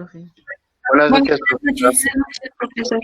profe. Buenas Buenas noches, noches, profesor.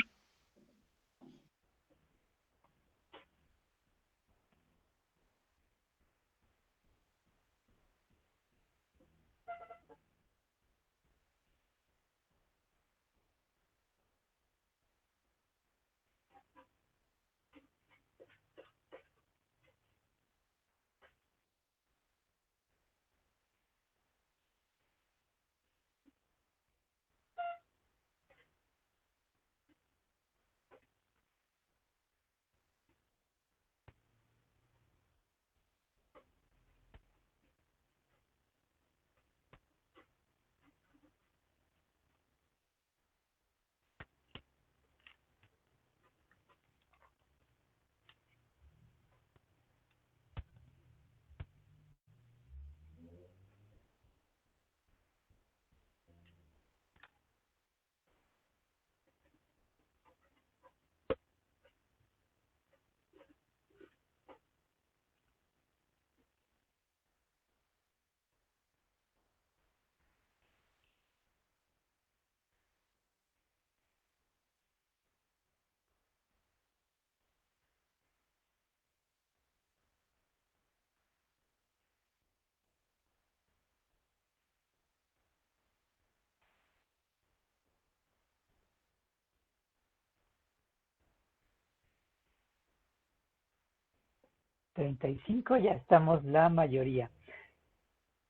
$35, ya estamos la mayoría.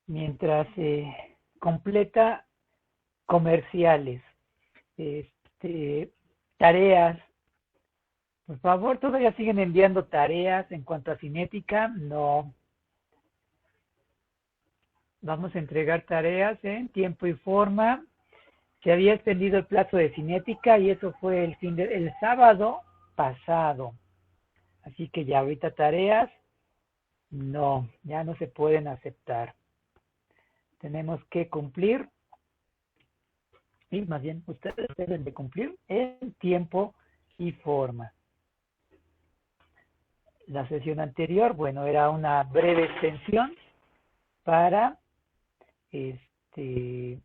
Mientras completa comerciales, tareas. Por favor, ¿todavía siguen enviando tareas en cuanto a cinética? No. Vamos a entregar tareas en tiempo y forma. Se había extendido el plazo de cinética y eso fue el sábado pasado. Así que ya ahorita tareas, no, ya no se pueden aceptar. Tenemos que cumplir, y más bien ustedes deben de cumplir en tiempo y forma. La sesión anterior, bueno, era una breve extensión para que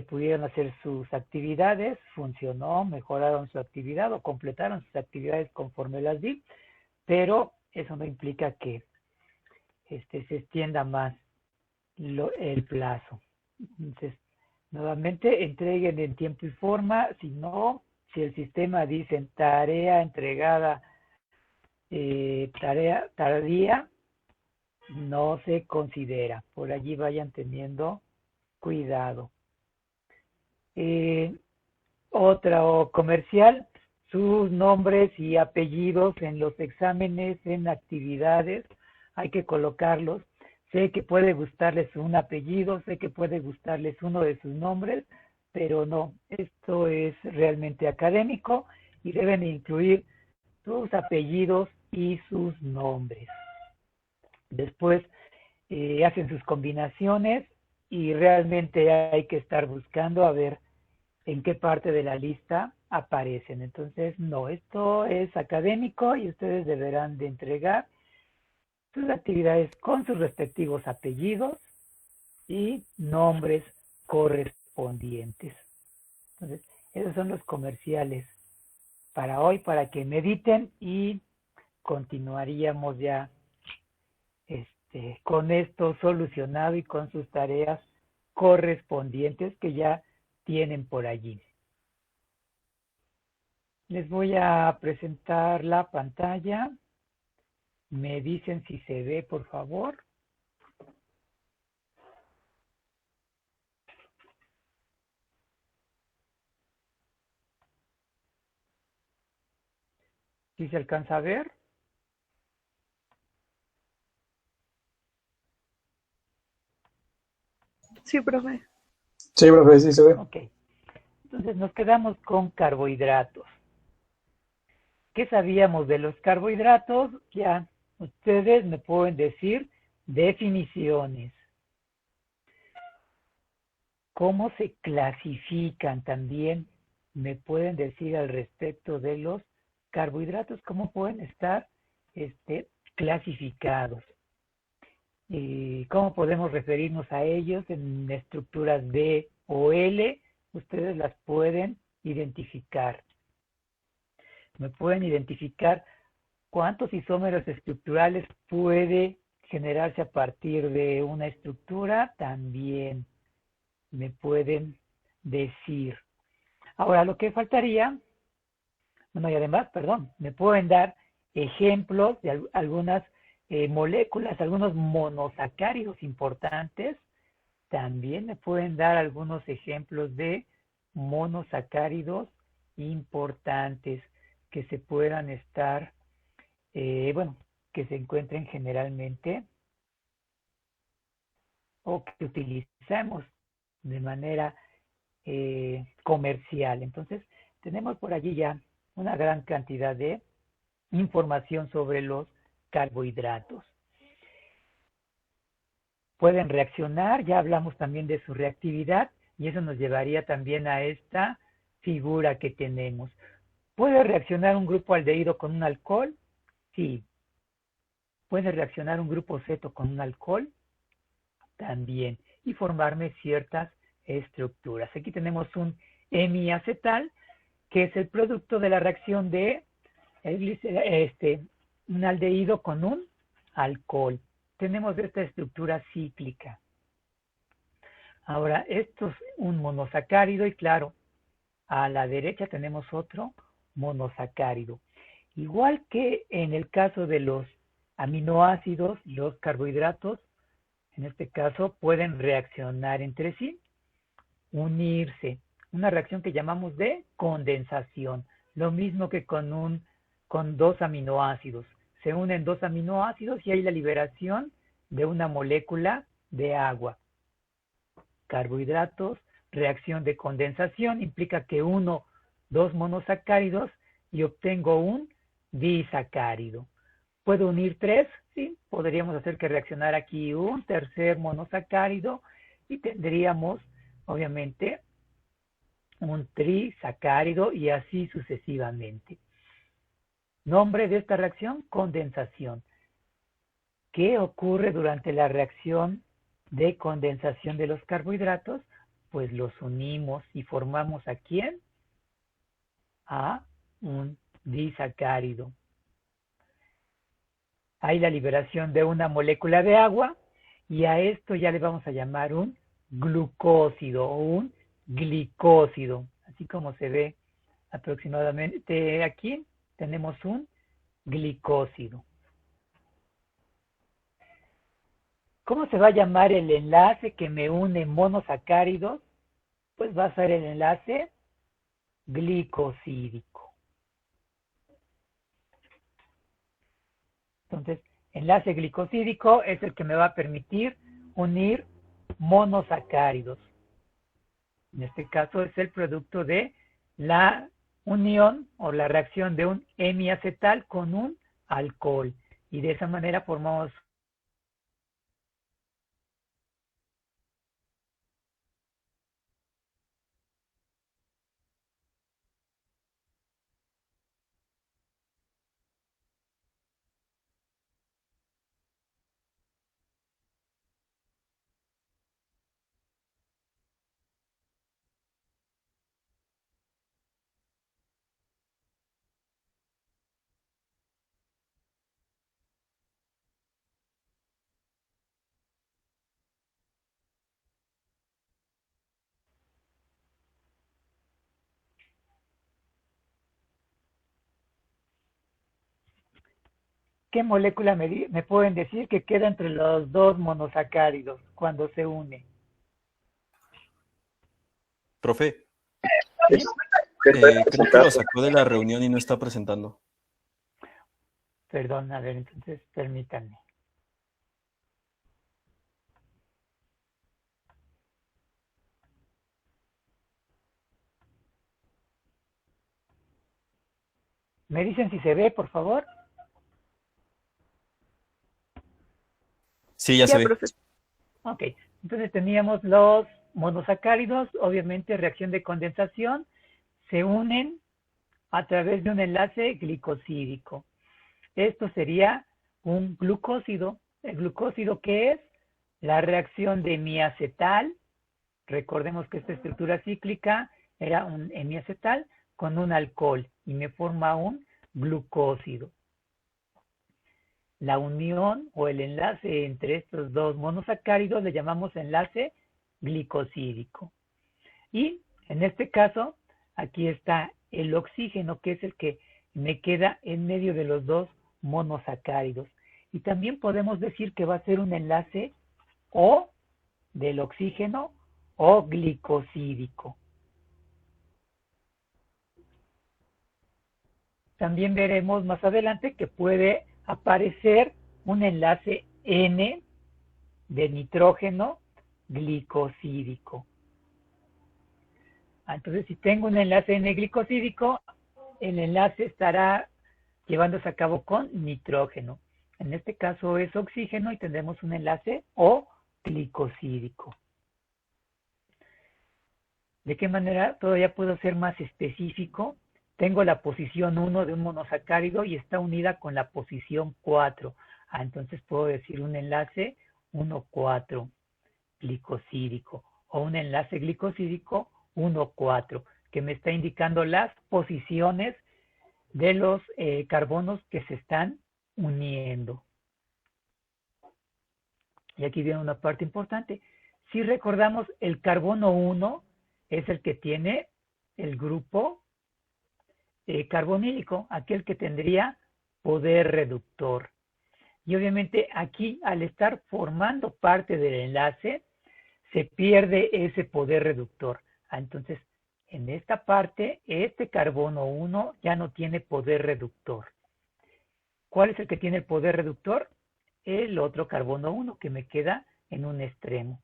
pudieran hacer sus actividades, funcionó, mejoraron su actividad o completaron sus actividades conforme las di, pero eso no implica que se extienda más el plazo. Entonces, nuevamente entreguen en tiempo y forma, si no, si el sistema dice tarea entregada, tarea tardía, no se considera. Por allí vayan teniendo cuidado. Otro comercial, sus nombres y apellidos en los exámenes, en actividades, hay que colocarlos. Sé que puede gustarles un apellido, sé que puede gustarles uno de sus nombres, pero no, esto es realmente académico y deben incluir sus apellidos y sus nombres. Después hacen sus combinaciones y realmente hay que estar buscando a ver en qué parte de la lista aparecen. Entonces, no, esto es académico y ustedes deberán de entregar sus actividades con sus respectivos apellidos y nombres correspondientes. Entonces, esos son los comerciales para hoy, para que mediten y continuaríamos ya con esto solucionado y con sus tareas correspondientes que ya tienen por allí. Les voy a presentar la pantalla. Me dicen si se ve, por favor. ¿Sí se alcanza a ver? Sí, profe. Sí, profe, sí se ve. Ok. Entonces nos quedamos con carbohidratos. ¿Qué sabíamos de los carbohidratos? Ya ustedes me pueden decir definiciones. ¿Cómo se clasifican también? Me pueden decir al respecto de los carbohidratos, cómo pueden estar clasificados. ¿Cómo podemos referirnos a ellos en estructuras D o L ustedes las pueden identificar. Me pueden identificar cuántos isómeros estructurales puede generarse a partir de una estructura, también me pueden decir. Ahora, lo que faltaría, bueno, y además, perdón, me pueden dar ejemplos de algunas moléculas, algunos monosacáridos importantes. También me pueden dar algunos ejemplos de monosacáridos importantes que se puedan estar, que se encuentren generalmente o que utilizamos de manera comercial. Entonces, tenemos por allí ya una gran cantidad de información sobre los carbohidratos. Pueden reaccionar, ya hablamos también de su reactividad, y eso nos llevaría también a esta figura que tenemos. ¿Puede reaccionar un grupo aldehído con un alcohol? Sí. ¿Puede reaccionar un grupo ceto con un alcohol? También. Y formarme ciertas estructuras. Aquí tenemos un hemiacetal, que es el producto de la reacción de un aldehído con un alcohol. Tenemos esta estructura cíclica. Ahora, esto es un monosacárido y claro, a la derecha tenemos otro monosacárido. Igual que en el caso de los aminoácidos, los carbohidratos, en este caso, pueden reaccionar entre sí, unirse. Una reacción que llamamos de condensación. Lo mismo que con dos aminoácidos. Se unen dos aminoácidos y hay la liberación de una molécula de agua. Carbohidratos, reacción de condensación, implica que uno dos monosacáridos y obtengo un disacárido. ¿Puedo unir tres? Sí, podríamos hacer que reaccionara aquí un tercer monosacárido y tendríamos, obviamente, un trisacárido y así sucesivamente. Nombre de esta reacción, condensación. ¿Qué ocurre durante la reacción de condensación de los carbohidratos? Pues los unimos y formamos ¿a quién? A un disacárido. Hay la liberación de una molécula de agua y a esto ya le vamos a llamar un glucósido o un glicósido. Así como se ve aproximadamente aquí, tenemos un glicósido. ¿Cómo se va a llamar el enlace que me une monosacáridos? Pues va a ser el enlace glicosídico. Entonces, enlace glicosídico es el que me va a permitir unir monosacáridos. En este caso es el producto de la unión o la reacción de un hemiacetal con un alcohol. Y de esa manera formamos ¿qué molécula me pueden decir que queda entre los dos monosacáridos cuando se une? Profe, ¿Sí? creo que lo sacó de la reunión y no está presentando. Perdón, a ver, entonces permítanme. ¿Me dicen si se ve, por favor? Sí, ya se ve. Profe. Ok, entonces teníamos los monosacáridos, obviamente reacción de condensación, se unen a través de un enlace glicosídico. Esto sería un glucósido. ¿El glucósido qué es? La reacción de mi acetal Recordemos que esta estructura cíclica era un hemiacetal con un alcohol y me forma un glucósido. La unión o el enlace entre estos dos monosacáridos le llamamos enlace glicosídico. Y en este caso, aquí está el oxígeno, que es el que me queda en medio de los dos monosacáridos. Y también podemos decir que va a ser un enlace O del oxígeno o glicosídico. También veremos más adelante que puede aparecer un enlace N de nitrógeno glicosídico. Entonces, si tengo un enlace N glicosídico, el enlace estará llevándose a cabo con nitrógeno. En este caso es oxígeno y tendremos un enlace O glicosídico. ¿De qué manera todavía puedo ser más específico? Tengo la posición 1 de un monosacárido y está unida con la posición 4. Entonces puedo decir un enlace 1,4 glicosídico o un enlace glicosídico 1,4, que me está indicando las posiciones de los carbonos que se están uniendo. Y aquí viene una parte importante. Si recordamos, el carbono 1 es el que tiene el grupo carbonílico, aquel que tendría poder reductor. Y obviamente aquí, al estar formando parte del enlace, se pierde ese poder reductor. Entonces, en esta parte, este carbono 1 ya no tiene poder reductor. ¿Cuál es el que tiene el poder reductor? El otro carbono 1 que me queda en un extremo.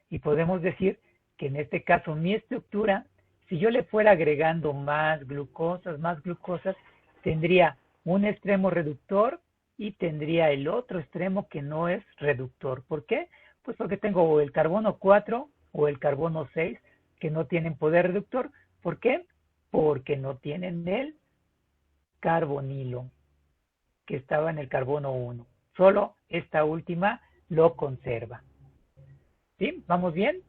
Y podemos decir que en este caso mi estructura, si yo le fuera agregando más glucosas, tendría un extremo reductor y tendría el otro extremo que no es reductor. ¿Por qué? Pues porque tengo el carbono 4 o el carbono 6 que no tienen poder reductor. ¿Por qué? Porque no tienen el carbonilo que estaba en el carbono 1. Solo esta última lo conserva. ¿Sí? ¿Vamos bien?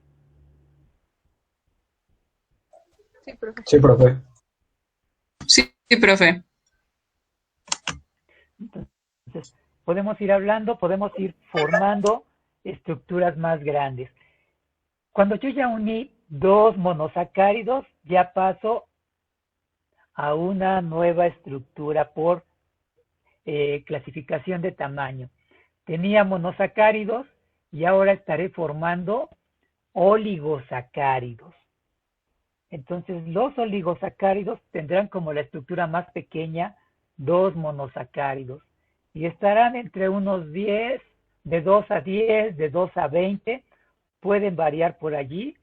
Sí, profe. Sí, profe. Sí, profe. Entonces, podemos ir hablando, podemos ir formando estructuras más grandes. Cuando yo ya uní dos monosacáridos, ya paso a una nueva estructura por clasificación de tamaño. Tenía monosacáridos y ahora estaré formando oligosacáridos. Entonces, los oligosacáridos tendrán como la estructura más pequeña dos monosacáridos y estarán entre unos 10, de 2 a 10, de 2 a 20. Pueden variar por allí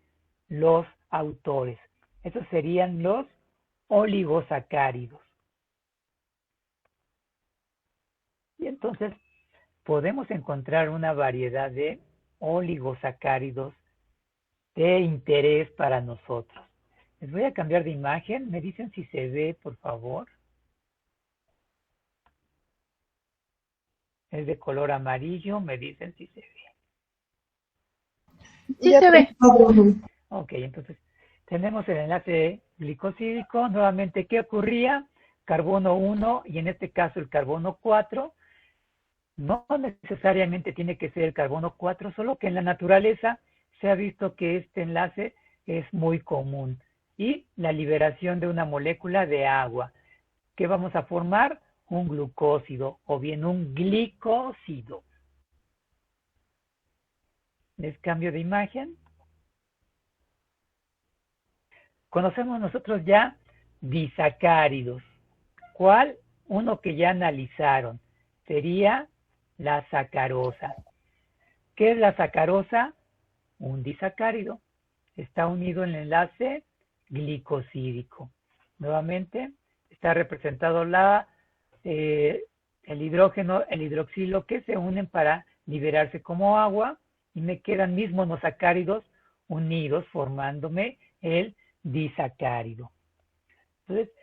los autores. Esos serían los oligosacáridos. Y entonces podemos encontrar una variedad de oligosacáridos de interés para nosotros. Les voy a cambiar de imagen. Me dicen si se ve, por favor. Es de color amarillo. Me dicen si se ve. Sí se ve. Ok, entonces tenemos el enlace glicosídico. Nuevamente, ¿qué ocurría? Carbono 1 y en este caso el carbono 4. No necesariamente tiene que ser el carbono 4, solo que en la naturaleza se ha visto que este enlace es muy común. Y la liberación de una molécula de agua. ¿Qué vamos a formar? Un glucósido o bien un glicósido. Les cambio de imagen. Conocemos nosotros ya disacáridos. ¿Cuál? Uno que ya analizaron. Sería la sacarosa. ¿Qué es la sacarosa? Un disacárido. Está unido en el enlace glicosídico. Nuevamente está representado el hidrógeno, el hidroxilo que se unen para liberarse como agua y me quedan mis monosacáridos unidos formándome el disacárido. Entonces,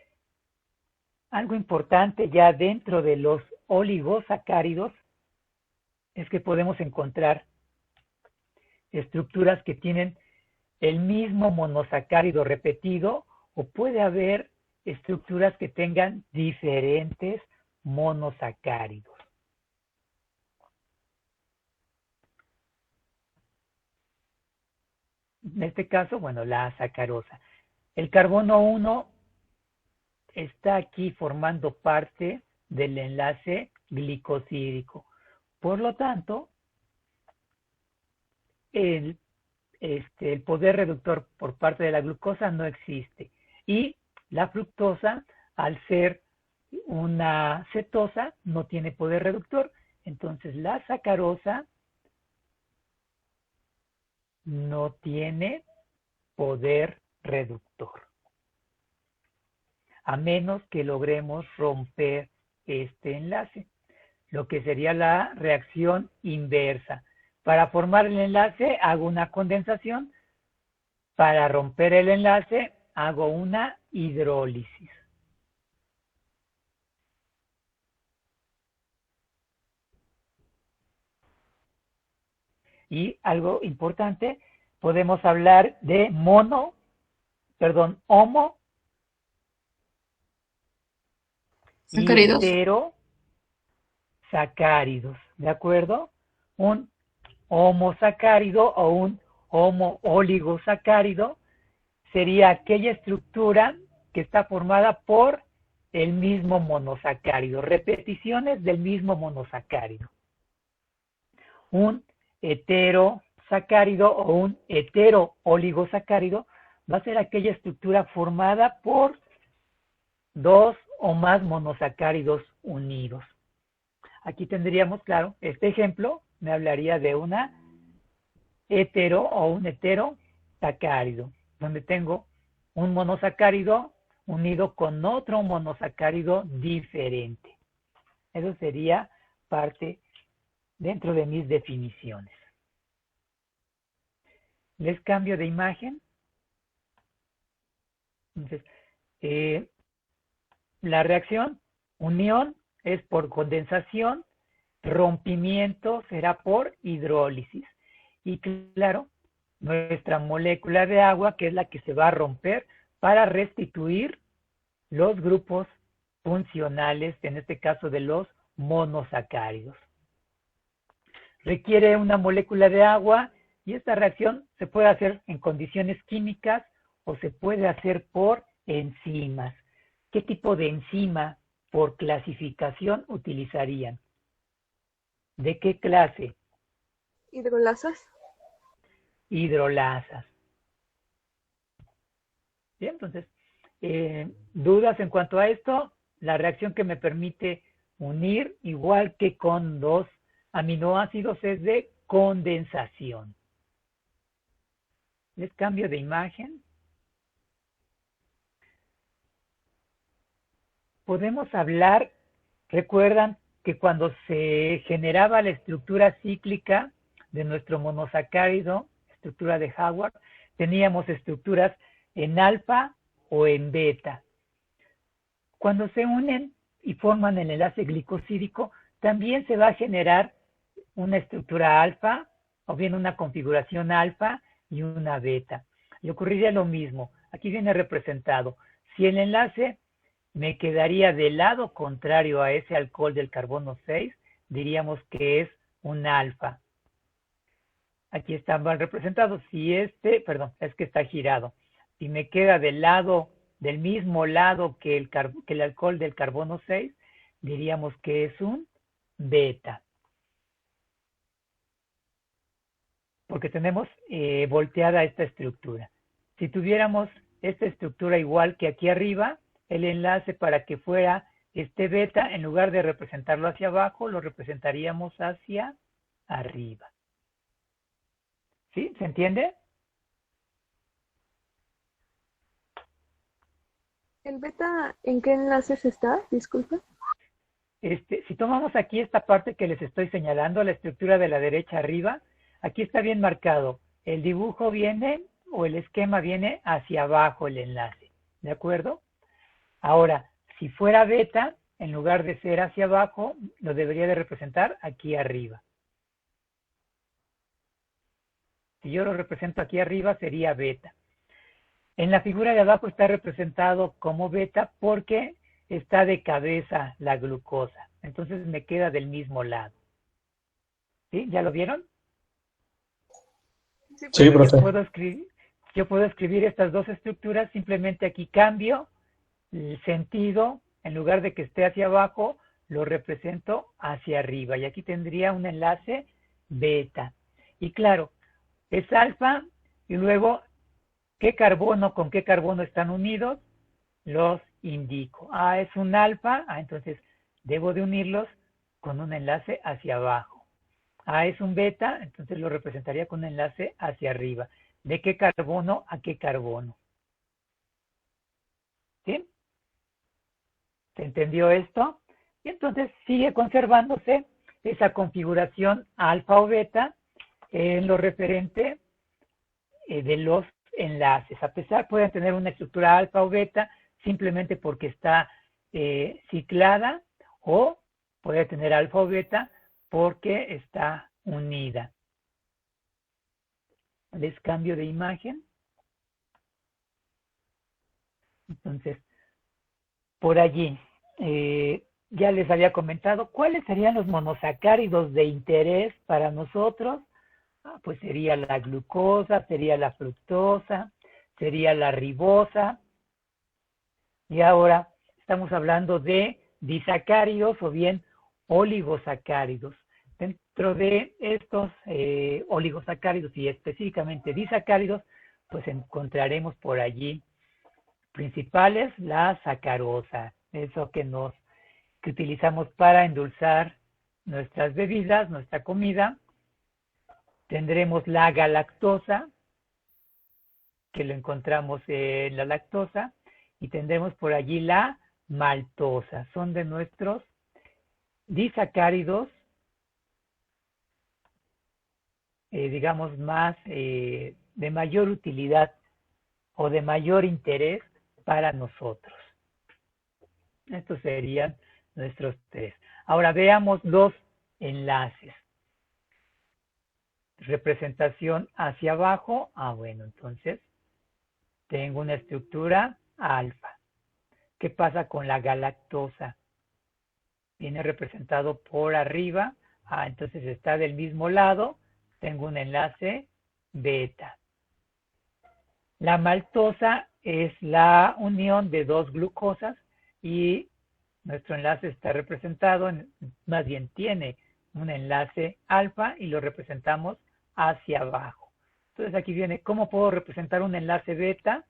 algo importante ya dentro de los oligosacáridos es que podemos encontrar estructuras que tienen el mismo monosacárido repetido o puede haber estructuras que tengan diferentes monosacáridos. En este caso, bueno, la sacarosa. El carbono 1 está aquí formando parte del enlace glicosídico. Por lo tanto, el poder reductor por parte de la glucosa no existe. Y la fructosa, al ser una cetosa, no tiene poder reductor. Entonces, la sacarosa no tiene poder reductor, a menos que logremos romper este enlace, lo que sería la reacción inversa. Para formar el enlace hago una condensación, para romper el enlace hago una hidrólisis. Y algo importante, podemos hablar de homo y Sacáridos. heterosacáridos, ¿de acuerdo? Un homosacárido o un homo-oligosacárido sería aquella estructura que está formada por el mismo monosacárido, repeticiones del mismo monosacárido. Un heterosacárido o un hetero-oligosacárido va a ser aquella estructura formada por dos o más monosacáridos unidos. Aquí tendríamos, claro, este ejemplo me hablaría de una hetero o un heterosacárido, donde tengo un monosacárido unido con otro monosacárido diferente. Eso sería parte dentro de mis definiciones. Les cambio de imagen. Entonces, la reacción, unión, es por condensación, rompimiento será por hidrólisis. Y claro, nuestra molécula de agua, que es la que se va a romper para restituir los grupos funcionales, en este caso de los monosacáridos. Requiere una molécula de agua y esta reacción se puede hacer en condiciones químicas o se puede hacer por enzimas. ¿Qué tipo de enzima por clasificación utilizarían? ¿De qué clase? Hidrolasas. Hidrolasas. Bien, entonces, ¿dudas en cuanto a esto? La reacción que me permite unir, igual que con dos aminoácidos, es de condensación. Les cambio de imagen. Podemos hablar, recuerdan que cuando se generaba la estructura cíclica de nuestro monosacárido, estructura de Hayward, teníamos estructuras en alfa o en beta. Cuando se unen y forman el enlace glicosídico, también se va a generar una estructura alfa, o bien una configuración alfa y una beta. Y ocurriría lo mismo. Aquí viene representado. Si el enlace me quedaría del lado contrario a ese alcohol del carbono 6, diríamos que es un alfa. Aquí está mal representado. Si es que está girado. Si me queda del mismo lado que el alcohol del carbono 6, diríamos que es un beta. Porque tenemos volteada esta estructura. Si tuviéramos esta estructura igual que aquí arriba, el enlace para que fuera este beta, en lugar de representarlo hacia abajo, lo representaríamos hacia arriba. ¿Sí? ¿Se entiende? ¿El beta en qué enlaces está? Disculpa. Si tomamos aquí esta parte que les estoy señalando, la estructura de la derecha arriba, aquí está bien marcado. El dibujo viene, o el esquema viene hacia abajo el enlace. ¿De acuerdo? Ahora, si fuera beta, en lugar de ser hacia abajo, lo debería de representar aquí arriba. Si yo lo represento aquí arriba, sería beta. En la figura de abajo está representado como beta porque está de cabeza la glucosa. Entonces me queda del mismo lado. ¿Sí? ¿Ya lo vieron? Sí, profe. Yo puedo escribir estas dos estructuras, simplemente aquí cambio el sentido, en lugar de que esté hacia abajo, lo represento hacia arriba. Y aquí tendría un enlace beta. Y claro, es alfa y luego, ¿qué carbono con qué carbono están unidos? Los indico. Es un alfa, entonces debo de unirlos con un enlace hacia abajo. Es un beta, entonces lo representaría con un enlace hacia arriba. ¿De qué carbono a qué carbono? ¿Sí? ¿Se entendió esto? Y entonces sigue conservándose esa configuración alfa o beta en lo referente de los enlaces. A pesar pueden tener una estructura alfa o beta simplemente porque está ciclada, o puede tener alfa o beta porque está unida. Les cambio de imagen. Entonces, por allí, ya les había comentado cuáles serían los monosacáridos de interés para nosotros. Pues sería la glucosa, sería la fructosa, sería la ribosa. Y ahora estamos hablando de disacáridos o bien oligosacáridos. Dentro de estos oligosacáridos y específicamente disacáridos, pues encontraremos por allí principales la sacarosa, eso que utilizamos para endulzar nuestras bebidas, nuestra comida. Tendremos la galactosa, que lo encontramos en la lactosa, y tendremos por allí la maltosa. Son de nuestros disacáridos, digamos, más de mayor utilidad o de mayor interés para nosotros. Estos serían nuestros tres. Ahora veamos los enlaces. Representación hacia abajo. Bueno, entonces tengo una estructura alfa. ¿Qué pasa con la galactosa? Viene representado por arriba. Entonces está del mismo lado. Tengo un enlace beta. La maltosa es la unión de dos glucosas y nuestro enlace está representado, más bien tiene un enlace alfa y lo representamos hacia abajo. Entonces aquí viene, ¿cómo puedo representar un enlace beta?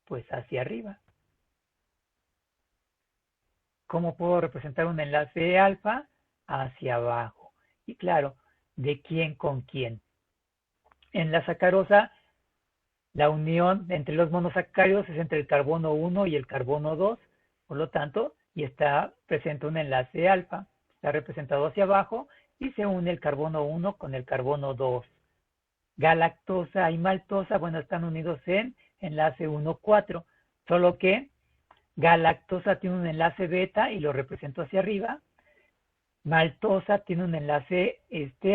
Pues hacia arriba. ¿Cómo puedo representar un enlace alfa? Hacia abajo. Y claro, ¿de quién con quién? En la sacarosa, la unión entre los monosacáridos es entre el carbono 1 y el carbono 2, por lo tanto, y está presente un enlace alfa, está representado hacia abajo, y se une el carbono 1 con el carbono 2. Galactosa y maltosa, bueno, están unidos en enlace 1,4, solo que galactosa tiene un enlace beta y lo represento hacia arriba. Maltosa tiene un enlace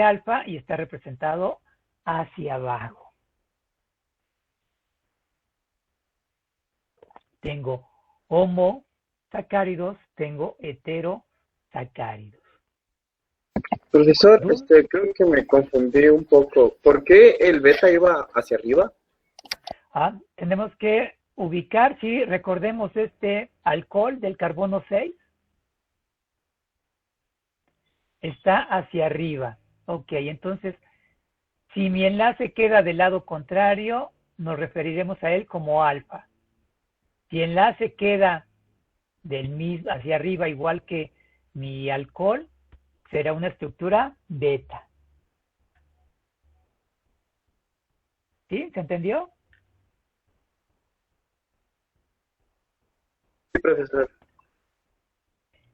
alfa y está representado hacia abajo. Tengo homosacáridos, tengo heterosacáridos. Profesor, creo que me confundí un poco. ¿Por qué el beta iba hacia arriba? Tenemos que ubicar, si recordemos este alcohol del carbono 6, está hacia arriba. Ok, entonces, si mi enlace queda del lado contrario, nos referiremos a él como alfa. Si el enlace queda hacia arriba igual que mi alcohol, será una estructura beta. ¿Sí? ¿Se entendió? Sí, profesor.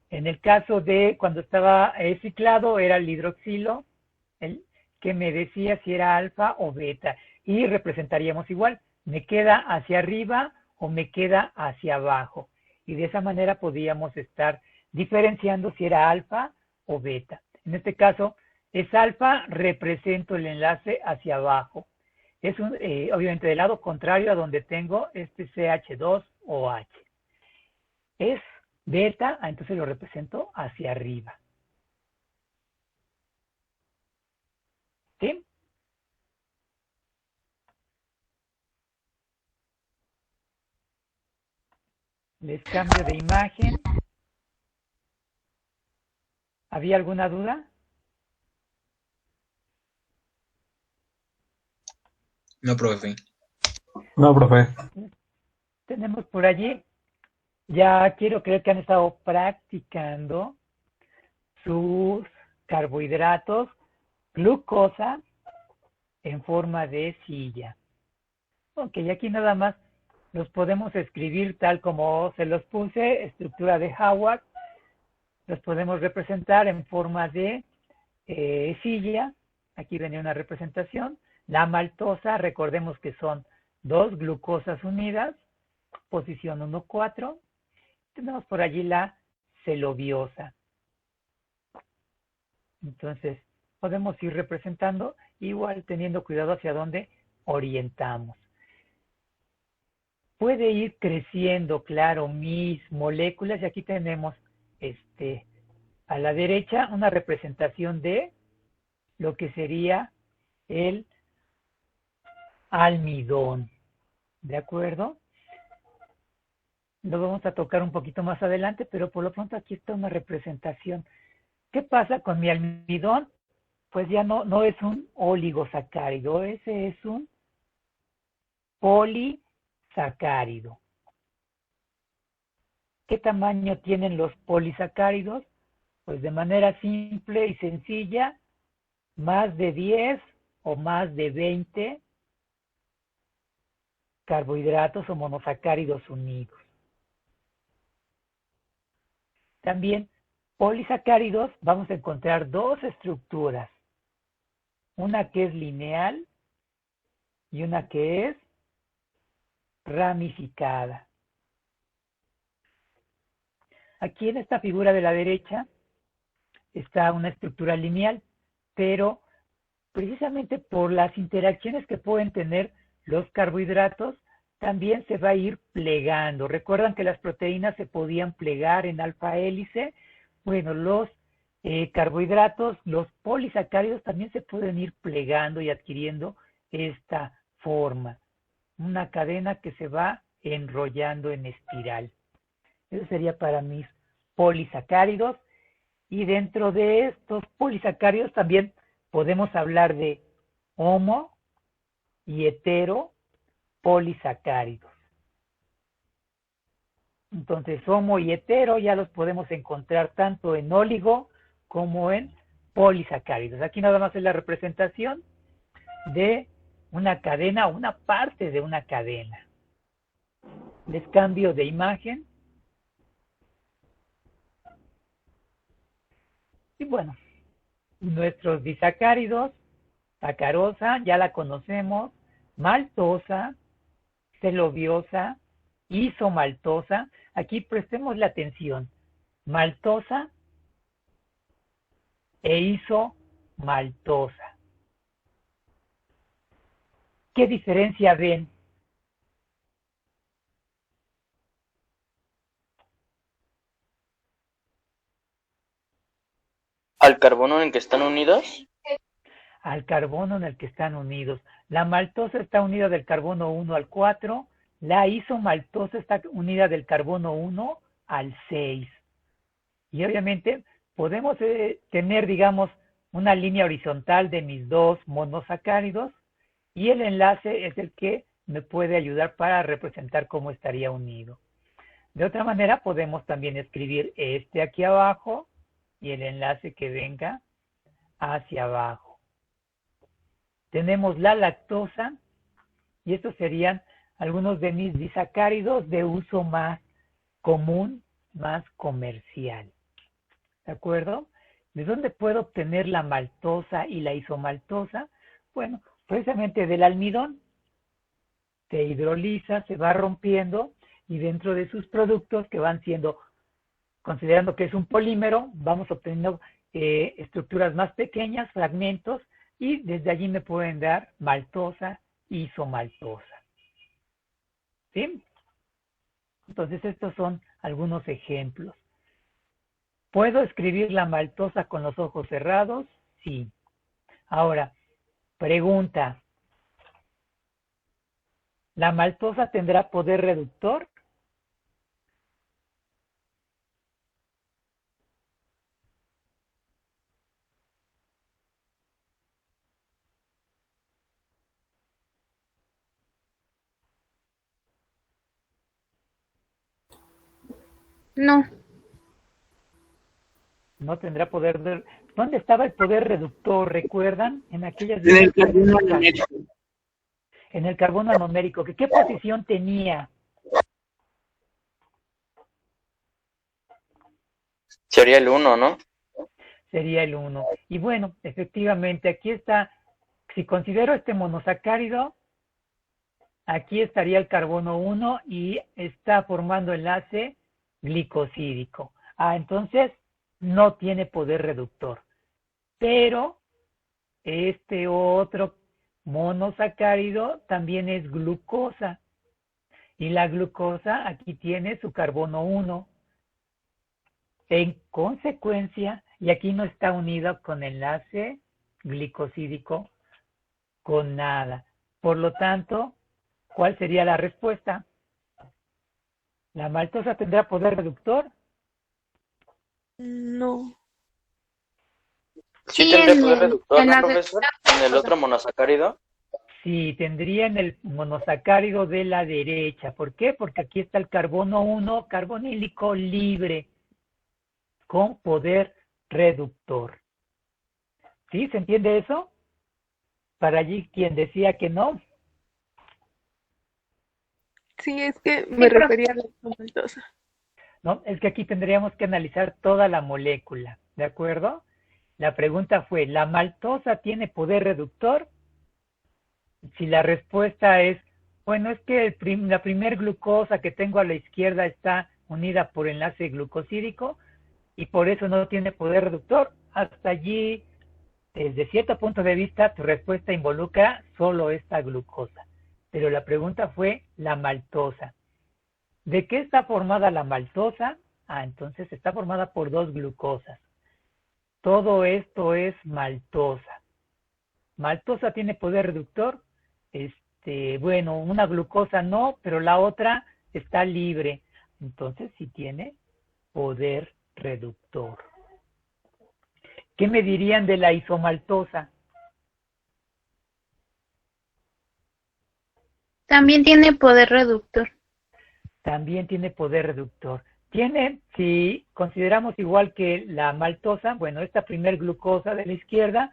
En el caso de cuando estaba ciclado, era el hidroxilo, el que me decía si era alfa o beta. Y representaríamos igual, me queda hacia arriba o me queda hacia abajo. Y de esa manera podíamos estar diferenciando si era alfa o beta. En este caso es alfa, represento el enlace hacia abajo. obviamente del lado contrario a donde tengo este CH2OH. Es beta, entonces lo represento hacia arriba. ¿Sí? Les cambio de imagen. ¿Había alguna duda? No, profe. No, profe. Tenemos por allí, ya quiero creer que han estado practicando sus carbohidratos, glucosa en forma de silla. Ok, aquí nada más los podemos escribir tal como se los puse, estructura de Howard. Los podemos representar en forma de silla. Aquí venía una representación. La maltosa, recordemos que son dos glucosas unidas, posición 1,4. Tenemos por allí la celobiosa. Entonces, podemos ir representando, igual teniendo cuidado hacia dónde orientamos. Puede ir creciendo, claro, mis moléculas, y aquí tenemos a la derecha una representación de lo que sería el almidón, ¿de acuerdo? Lo vamos a tocar un poquito más adelante, pero por lo pronto aquí está una representación. ¿Qué pasa con mi almidón? Pues ya no es un oligosacárido, ese es un polisacárido. ¿Qué tamaño tienen los polisacáridos? Pues de manera simple y sencilla, más de 10 o más de 20 carbohidratos o monosacáridos unidos. También, polisacáridos, vamos a encontrar dos estructuras. Una que es lineal y una que es ramificada. Aquí en esta figura de la derecha está una estructura lineal, pero precisamente por las interacciones que pueden tener los carbohidratos, también se va a ir plegando. ¿Recuerdan que las proteínas se podían plegar en alfa hélice? Bueno, los carbohidratos, los polisacáridos también se pueden ir plegando y adquiriendo esta forma. Una cadena que se va enrollando en espiral. Eso sería para mis polisacáridos. Y dentro de estos polisacáridos también podemos hablar de homo y hetero polisacáridos. Entonces, homo y hetero ya los podemos encontrar tanto en oligo como en polisacáridos. Aquí nada más es la representación de una cadena o una parte de una cadena. Les cambio de imagen. Y bueno, nuestros disacáridos, sacarosa, ya la conocemos, maltosa, celobiosa, isomaltosa. Aquí prestemos la atención. Maltosa e isomaltosa. ¿Qué diferencia ven? ¿Al carbono en el que están unidos? Al carbono en el que están unidos. La maltosa está unida del carbono 1 al 4, la isomaltosa está unida del carbono 1 al 6. Y obviamente podemos tener, digamos, una línea horizontal de mis dos monosacáridos y el enlace es el que me puede ayudar para representar cómo estaría unido. De otra manera podemos también escribir este aquí abajo y el enlace que venga hacia abajo. Tenemos la lactosa y estos serían algunos de mis disacáridos de uso más común, más comercial. ¿De acuerdo? ¿De dónde puedo obtener la maltosa y la isomaltosa? Bueno, precisamente del almidón. Se hidroliza, se va rompiendo y dentro de sus productos que van siendo, considerando que es un polímero, vamos obteniendo estructuras más pequeñas, fragmentos, y desde allí me pueden dar maltosa isomaltosa. ¿Sí? Entonces estos son algunos ejemplos. ¿Puedo escribir la maltosa con los ojos cerrados? Sí. Ahora, pregunta. ¿La maltosa tendrá poder reductor? No, No tendrá poder de... ¿Dónde estaba el poder reductor? ¿Recuerdan? En aquellas... En el carbono anomérico. En el carbono anomérico. ¿Qué posición tenía? Sería el 1, ¿no? Sería el 1. Y bueno, efectivamente, aquí está, si considero este monosacárido, aquí estaría el carbono 1 y está formando enlace glicosídico. Entonces no tiene poder reductor. Pero este otro monosacárido también es glucosa. Y la glucosa aquí tiene su carbono 1. En consecuencia, y aquí no está unido con enlace glicosídico con nada. Por lo tanto, ¿cuál sería la respuesta? ¿La maltosa tendrá poder reductor? No. Sí sí, tendría poder reductor, en ¿no, la profesor? En el otro monosacárido. Sí, tendría en el monosacárido de la derecha. ¿Por qué? Porque aquí está el carbono 1 carbonílico libre con poder reductor. ¿Sí? ¿Se entiende eso? Para allí quien decía que no. Sí, es que me profe. refería a la isomaltosa. No, es que aquí tendríamos que analizar toda la molécula, ¿de acuerdo? La pregunta fue, ¿la maltosa tiene poder reductor? Si la respuesta es, bueno, es que la primer glucosa que tengo a la izquierda está unida por enlace glucosídico y por eso no tiene poder reductor, hasta allí, desde cierto punto de vista, tu respuesta involucra solo esta glucosa. Pero la pregunta fue la maltosa. ¿De qué está formada la maltosa? Entonces está formada por dos glucosas. Todo esto es maltosa. ¿Maltosa tiene poder reductor? Bueno, una glucosa no, pero la otra está libre. Entonces sí tiene poder reductor. ¿Qué me dirían de la isomaltosa? También tiene poder reductor. También tiene poder reductor. Tiene, si consideramos igual que la maltosa, bueno, esta primer glucosa de la izquierda,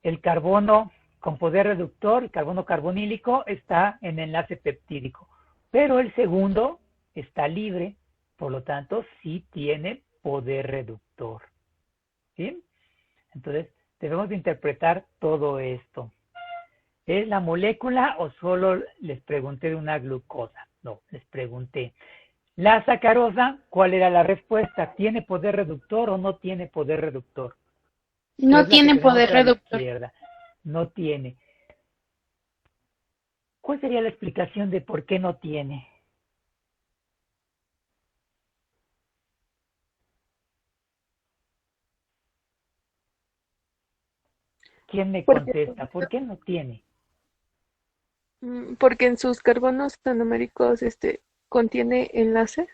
el carbono con poder reductor, el carbono carbonílico, está en enlace peptídico. Pero el segundo está libre, por lo tanto, sí tiene poder reductor. ¿Sí? Entonces, debemos de interpretar todo esto. ¿Es la molécula o solo les pregunté de una glucosa? No, les pregunté. La sacarosa, ¿cuál era la respuesta? ¿Tiene poder reductor o no tiene poder reductor? No tiene poder reductor. No tiene. ¿Cuál sería la explicación de por qué no tiene? ¿Quién me contesta? ¿Por qué no tiene? Porque en sus carbonos anoméricos contiene enlace.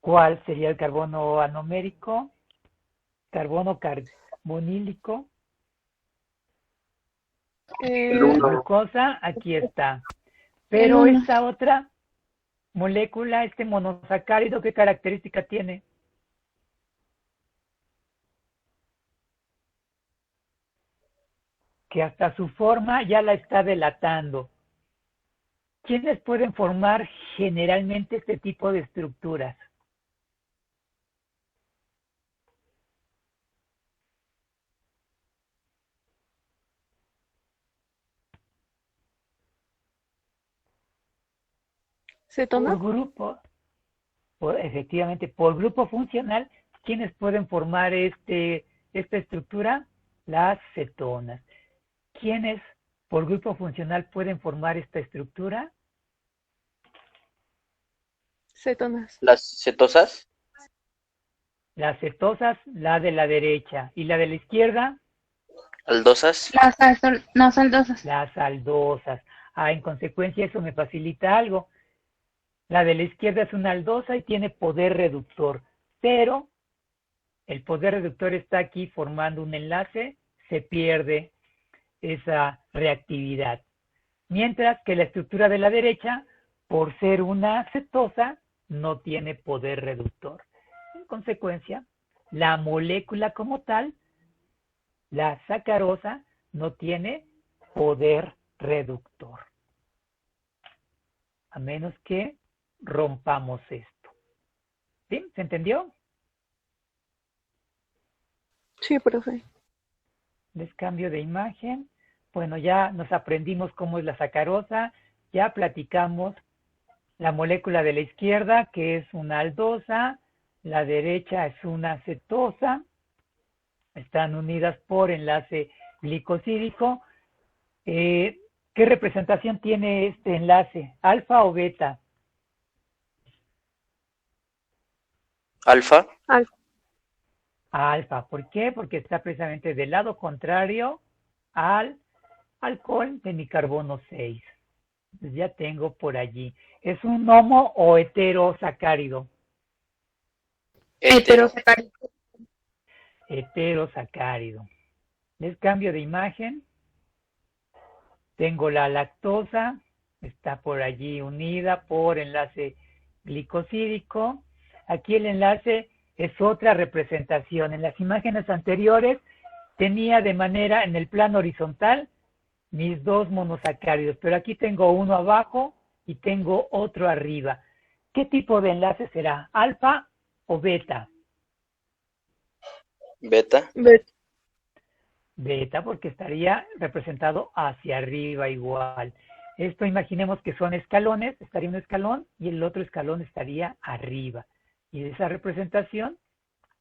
¿Cuál sería el carbono anomérico? Carbono carbonílico. Glucosa, aquí está. Pero esta otra molécula, este monosacárido, ¿qué característica tiene? Que hasta su forma ya la está delatando. ¿Quiénes pueden formar generalmente este tipo de estructuras? ¿Cetona? Por grupo, efectivamente, por grupo funcional, ¿quiénes pueden formar esta estructura? Las cetonas. ¿Quiénes por grupo funcional pueden formar esta estructura? Cetonas. Las cetosas, Las cetosas, la de la derecha. ¿Y la de la izquierda? aldosas, No son dosas. Las aldosas. En consecuencia eso me facilita algo. La de la izquierda es una aldosa y tiene poder reductor, pero el poder reductor está aquí formando un enlace, se pierde esa reactividad. Mientras que la estructura de la derecha, por ser una cetosa, no tiene poder reductor. En consecuencia, la molécula como tal, la sacarosa, no tiene poder reductor. A menos que rompamos esto. ¿Sí? ¿Se entendió? Sí, profe. Les cambio de imagen. Bueno, ya nos aprendimos cómo es la sacarosa. Ya platicamos la molécula de la izquierda, que es una aldosa. La derecha es una cetosa. Están unidas por enlace glicosídico. ¿Qué representación tiene este enlace? ¿Alfa o beta? alfa, Alfa. ¿Por qué? Porque está precisamente del lado contrario al alcohol de mi carbono 6. Entonces ya tengo por allí. ¿Es un homo o heterosacárido? hetero, Heterosacárido. Les cambio de imagen. Tengo la lactosa. Está por allí unida por enlace glicosídico. Aquí el enlace es otra representación. En las imágenes anteriores tenía de manera en el plano horizontal mis dos monosacáridos, pero aquí tengo uno abajo y tengo otro arriba. ¿Qué tipo de enlace será? ¿Alfa o beta? beta, Beta, porque estaría representado hacia arriba igual. Esto imaginemos que son escalones, estaría un escalón y el otro escalón estaría arriba. Y esa representación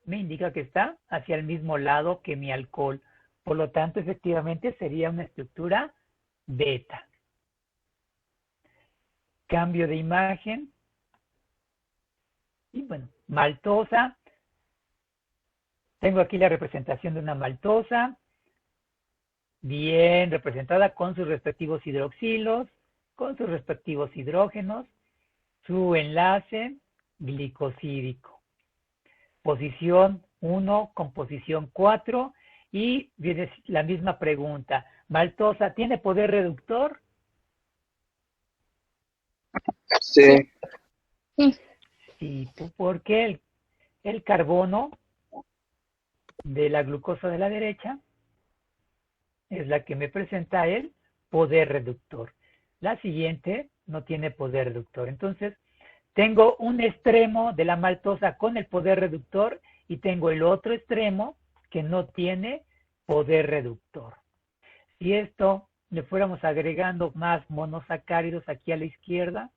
me indica que está hacia el mismo lado que mi alcohol. Por lo tanto, efectivamente sería una estructura beta. Cambio de imagen. Y bueno, maltosa. Tengo aquí la representación de una maltosa, bien representada con sus respectivos hidroxilos, con sus respectivos hidrógenos, su enlace glicosídico. Posición 1 con posición 4 y viene la misma pregunta. ¿Maltosa tiene poder reductor? Sí. Sí, porque el carbono de la glucosa de la derecha es la que me presenta el poder reductor. La siguiente no tiene poder reductor. Entonces, tengo un extremo de la maltosa con el poder reductor y tengo el otro extremo que no tiene poder reductor. Si esto le fuéramos agregando más monosacáridos aquí a la izquierda,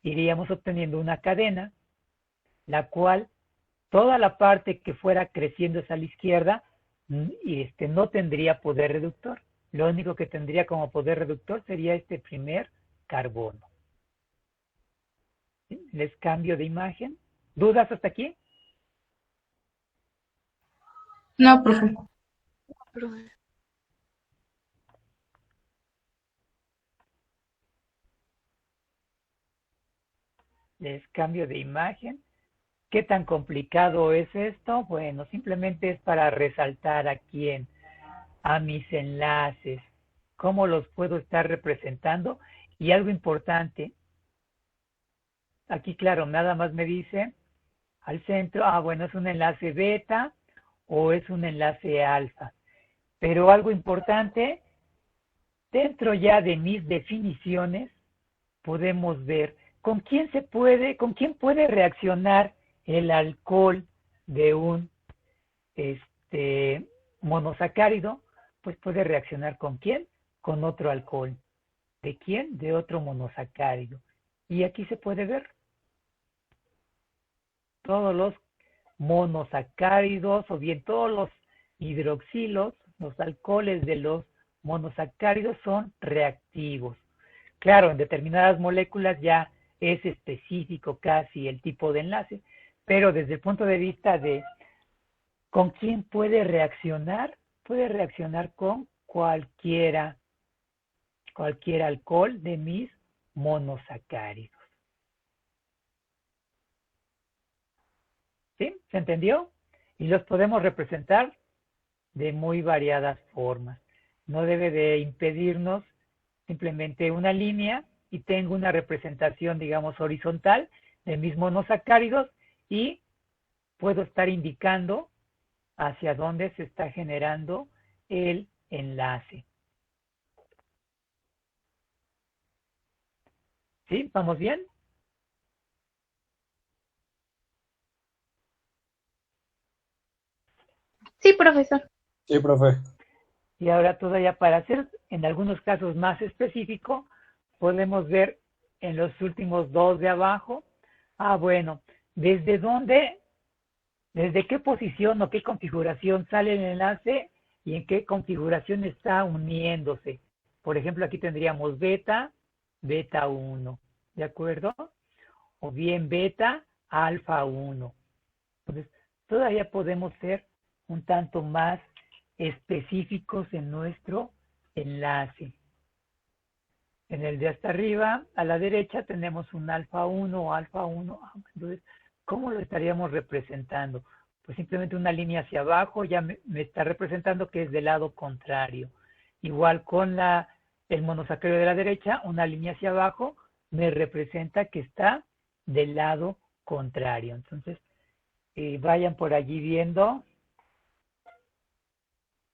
iríamos obteniendo una cadena, la cual toda la parte que fuera creciendo hacia la izquierda no tendría poder reductor. Lo único que tendría como poder reductor sería este primer carbono. ¿Sí? Les cambio de imagen. ¿Dudas hasta aquí? No, profe. Profe. Les cambio de imagen. ¿Qué tan complicado es esto? Bueno, simplemente es para resaltar aquí a mis enlaces, cómo los puedo estar representando. Y algo importante, aquí claro, nada más me dice al centro, bueno, es un enlace beta o es un enlace alfa. Pero algo importante, dentro ya de mis definiciones, podemos ver con quién puede reaccionar el alcohol de un monosacárido. Pues puede reaccionar ¿con quién? Con otro alcohol. ¿De quién? De otro monosacárido. Y aquí se puede ver todos los monosacáridos o bien todos los hidroxilos, los alcoholes de los monosacáridos son reactivos. Claro, en determinadas moléculas ya es específico casi el tipo de enlace, pero desde el punto de vista de con quién puede reaccionar con cualquier alcohol de mis monosacáridos. ¿Sí? ¿Se entendió? Y los podemos representar de muy variadas formas. No debe de impedirnos simplemente una línea y tengo una representación, digamos, horizontal de mis monosacáridos y puedo estar indicando hacia dónde se está generando el enlace. ¿Sí? ¿Vamos bien? Sí, profesor. Sí, profe. Y ahora todavía para hacer en algunos casos más específico, podemos ver en los últimos dos de abajo, bueno, ¿desde dónde, desde qué posición o qué configuración sale el enlace y en qué configuración está uniéndose? Por ejemplo, aquí tendríamos beta, beta 1, ¿de acuerdo? O bien beta, alfa 1. Entonces, todavía podemos ser un tanto más específicos en nuestro enlace. En el de hasta arriba, a la derecha, tenemos un alfa 1 o alfa 1. Entonces, ¿cómo lo estaríamos representando? Pues simplemente una línea hacia abajo ya me está representando que es del lado contrario. Igual con el monosacárido de la derecha, una línea hacia abajo me representa que está del lado contrario. Entonces, vayan por allí viendo,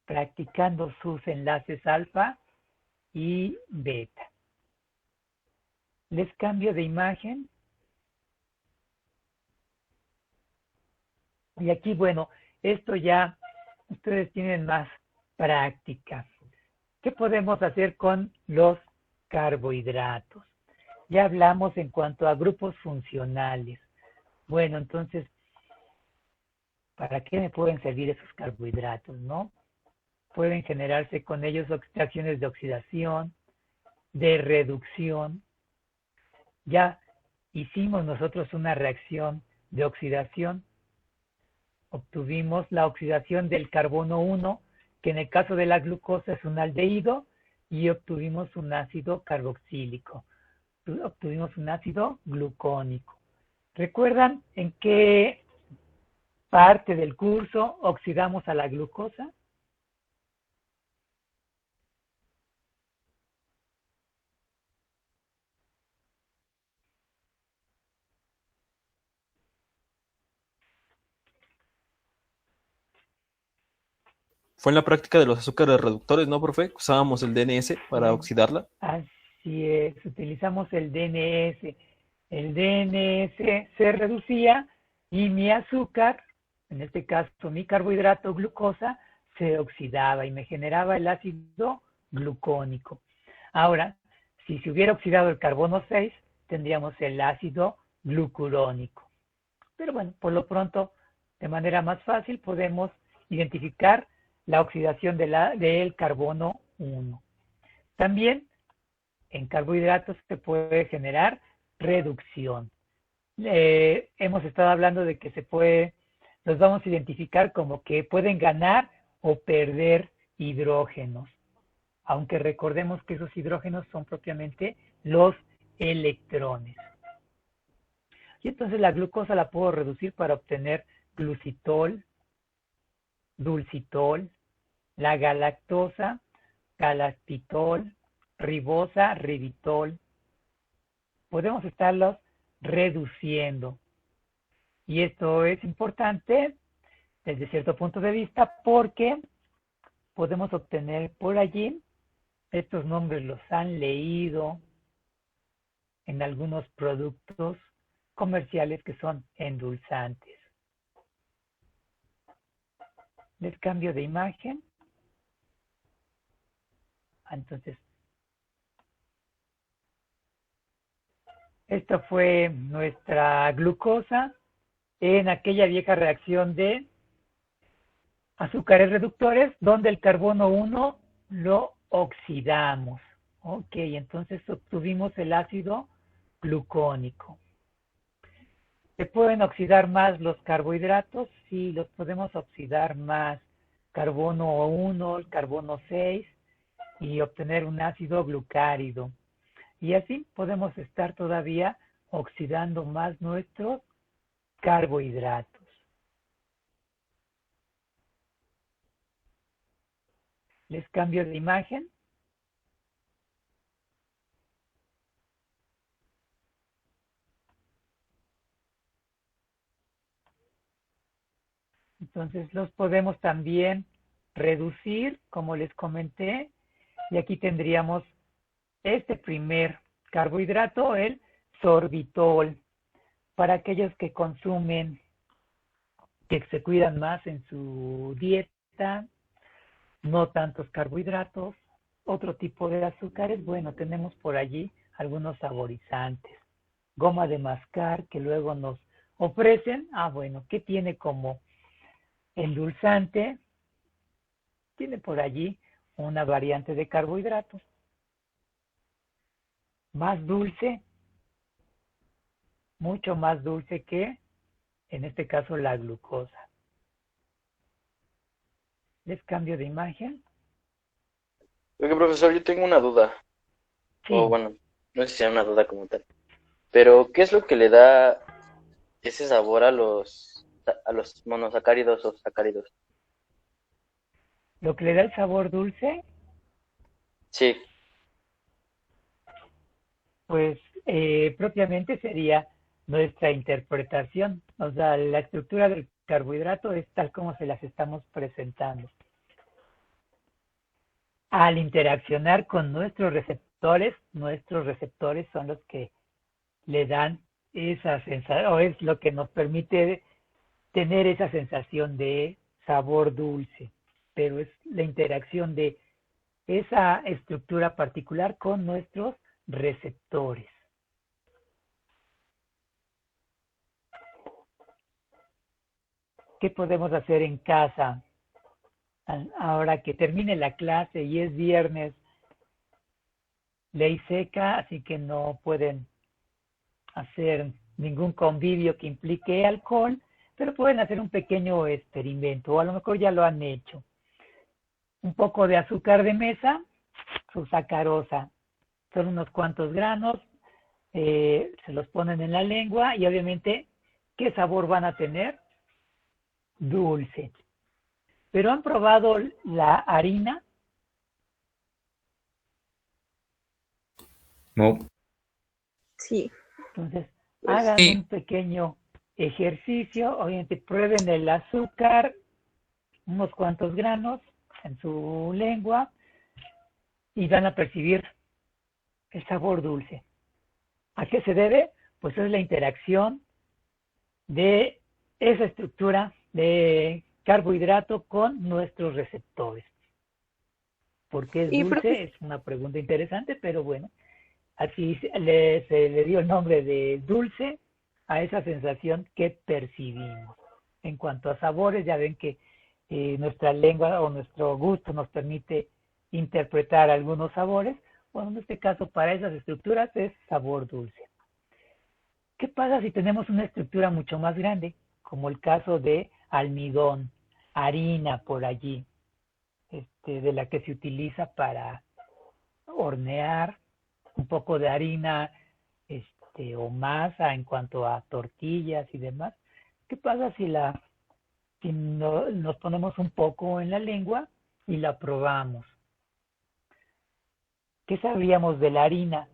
practicando sus enlaces alfa y beta. Les cambio de imagen. Y aquí, bueno, esto ya ustedes tienen más práctica. ¿Qué podemos hacer con los carbohidratos? Ya hablamos en cuanto a grupos funcionales. Bueno, entonces, ¿para qué me pueden servir esos carbohidratos, no? Pueden generarse con ellos reacciones de oxidación, de reducción. Ya hicimos nosotros una reacción de oxidación. Obtuvimos la oxidación del carbono 1, que en el caso de la glucosa es un aldehído, y obtuvimos un ácido carboxílico. Obtuvimos un ácido glucónico. ¿Recuerdan en qué parte del curso oxidamos a la glucosa? Fue en la práctica de los azúcares reductores, ¿no, profe? Usábamos el DNS para oxidarla. Así es, utilizamos el DNS. El DNS se reducía y mi azúcar, en este caso mi carbohidrato glucosa, se oxidaba y me generaba el ácido glucónico. Ahora, si se hubiera oxidado el carbono 6, tendríamos el ácido glucurónico. Pero bueno, por lo pronto, de manera más fácil, podemos identificar la oxidación del carbono 1. También en carbohidratos se puede generar reducción. Hemos estado hablando de que los vamos a identificar como que pueden ganar o perder hidrógenos, aunque recordemos que esos hidrógenos son propiamente los electrones. Y entonces la glucosa la puedo reducir para obtener glucitol, dulcitol, la galactosa, galactitol, ribosa, ribitol. Podemos estarlos reduciendo. Y esto es importante desde cierto punto de vista porque podemos obtener por allí, estos nombres los han leído en algunos productos comerciales que son endulzantes. Les cambio de imagen. Entonces, esta fue nuestra glucosa en aquella vieja reacción de azúcares reductores, donde el carbono 1 lo oxidamos. Ok, entonces obtuvimos el ácido glucónico. ¿Se pueden oxidar más los carbohidratos? Sí, los podemos oxidar más. Carbono 1, carbono 6 y obtener un ácido glucárido. Y así podemos estar todavía oxidando más nuestros carbohidratos. Les cambio de imagen. Entonces los podemos también reducir, como les comenté, y aquí tendríamos este primer carbohidrato, el sorbitol, para aquellos que consumen, que se cuidan más en su dieta, no tantos carbohidratos, otro tipo de azúcares. Bueno, tenemos por allí algunos saborizantes, goma de mascar que luego nos ofrecen. Bueno, ¿qué tiene como endulzante? Tiene por allí una variante de carbohidratos. Más dulce, mucho más dulce que, en este caso, la glucosa. Les cambio de imagen. Oye, profesor, yo tengo una duda. Sí. O bueno, no sé si sea una duda como tal. Pero, ¿qué es lo que le da ese sabor a los monosacáridos o sacáridos? Lo que le da el sabor dulce, Sí. pues propiamente sería nuestra interpretación. O sea, la estructura del carbohidrato es tal como se las estamos presentando. Al interaccionar con nuestros receptores son los que le dan esa sensación, o es lo que nos permite tener esa sensación de sabor dulce, pero es la interacción de esa estructura particular con nuestros receptores. ¿Qué podemos hacer en casa? Ahora que termine la clase y es viernes, ley seca, así que no pueden hacer ningún convivio que implique alcohol, pero pueden hacer un pequeño experimento, o a lo mejor ya lo han hecho. Un poco de azúcar de mesa, su sacarosa, son unos cuantos granos, se los ponen en la lengua y obviamente, ¿qué sabor van a tener? Dulce. ¿Pero han probado la harina? No. Sí. Entonces, hagan Sí. un pequeño ejercicio, obviamente prueben el azúcar, unos cuantos granos en su lengua y van a percibir el sabor dulce. ¿A qué se debe? Pues es la interacción de esa estructura de carbohidrato con nuestros receptores. ¿Por qué es dulce? Es una pregunta interesante, pero bueno, así se le dio el nombre de dulce a esa sensación que percibimos. En cuanto a sabores, ya ven que nuestra lengua o nuestro gusto nos permite interpretar algunos sabores. Bueno, en este caso, para esas estructuras es sabor dulce. ¿Qué pasa si tenemos una estructura mucho más grande? Como el caso de almidón, harina por allí, de la que se utiliza para hornear, un poco de harina o masa en cuanto a tortillas y demás. ¿Qué pasa si nos ponemos un poco en la lengua y la probamos? ¿Qué sabíamos de la harina?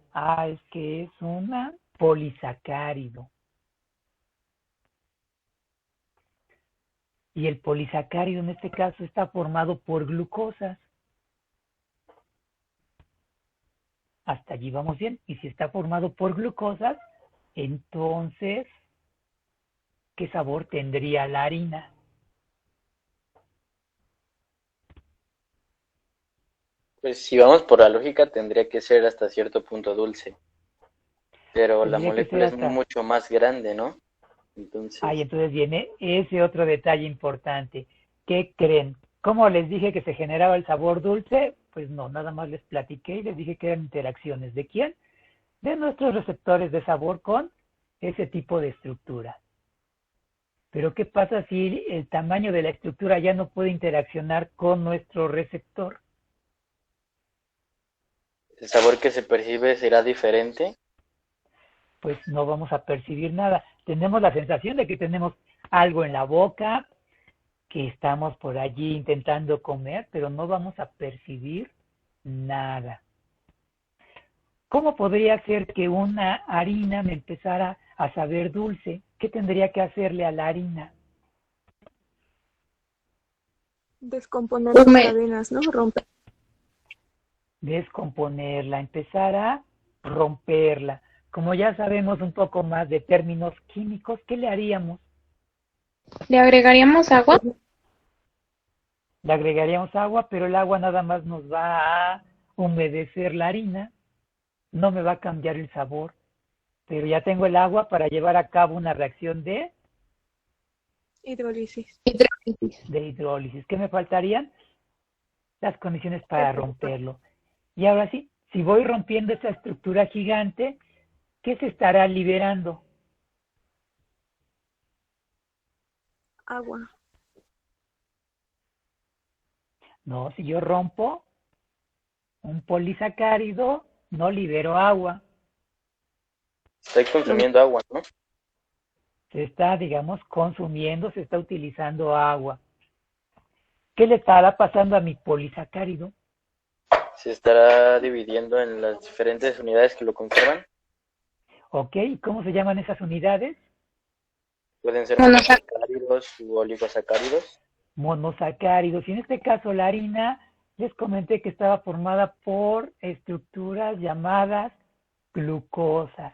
Es que es una polisacárido. Y el polisacárido en este caso está formado por glucosas. Hasta allí vamos bien. Y si está formado por glucosas, entonces, ¿qué sabor tendría la harina? Pues si vamos por la lógica, tendría que ser hasta cierto punto dulce. Pero la molécula es mucho más grande, ¿no? Entonces... entonces viene ese otro detalle importante. ¿Qué creen? ¿Cómo les dije que se generaba el sabor dulce? Pues no, nada más les platiqué y les dije que eran interacciones. ¿De quién? De nuestros receptores de sabor con ese tipo de estructura. Pero ¿qué pasa si el tamaño de la estructura ya no puede interaccionar con nuestro receptor? ¿El sabor que se percibe será diferente? Pues no vamos a percibir nada. Tenemos la sensación de que tenemos algo en la boca, que estamos por allí intentando comer, pero no vamos a percibir nada. ¿Cómo podría ser que una harina me empezara a saber dulce? ¿Qué tendría que hacerle a la harina? Descomponer las cadenas, ¿no? Romper. Descomponerla, empezar a romperla. Como ya sabemos un poco más de términos químicos, ¿qué le haríamos? ¿Le agregaríamos agua? Le agregaríamos agua, pero el agua nada más nos va a humedecer la harina, no me va a cambiar el sabor, pero ya tengo el agua para llevar a cabo una reacción de Hidrólisis. hidrólisis. ¿Qué me faltarían? Las condiciones para romperlo. Y ahora sí, si voy rompiendo esa estructura gigante, ¿qué se estará liberando? Agua. No, si yo rompo un polisacárido, no libero agua. Estoy consumiendo agua, ¿no? Se está, digamos, consumiendo, se está utilizando agua. ¿Qué le estará pasando a mi polisacárido? Se estará dividiendo en las diferentes unidades que lo conforman. Ok, ¿cómo se llaman esas unidades? Pueden ser monosacáridos u oligosacáridos. Monosacáridos. Y en este caso la harina, les comenté que estaba formada por estructuras llamadas glucosas.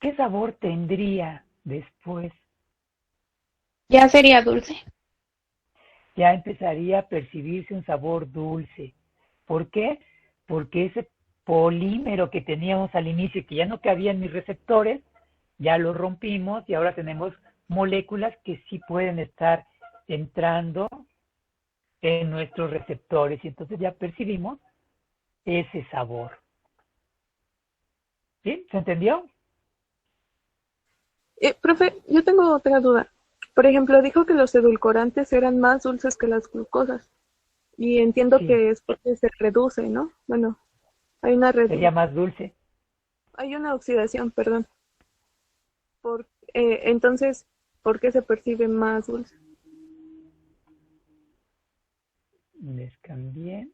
¿Qué sabor tendría después? Ya sería dulce. Ya empezaría a percibirse un sabor dulce. ¿Por qué? Porque ese polímero que teníamos al inicio y que ya no cabía en mis receptores, ya lo rompimos y ahora tenemos moléculas que sí pueden estar entrando en nuestros receptores y entonces ya percibimos ese sabor. ¿Sí? ¿Se entendió? Profe, yo tengo otra duda. Por ejemplo, dijo que los edulcorantes eran más dulces que las glucosas. Y entiendo Sí. que es porque se reduce, ¿no? Bueno, hay una Sería más dulce. hay una oxidación, perdón. Entonces, ¿por qué se percibe más dulce? Les cambié.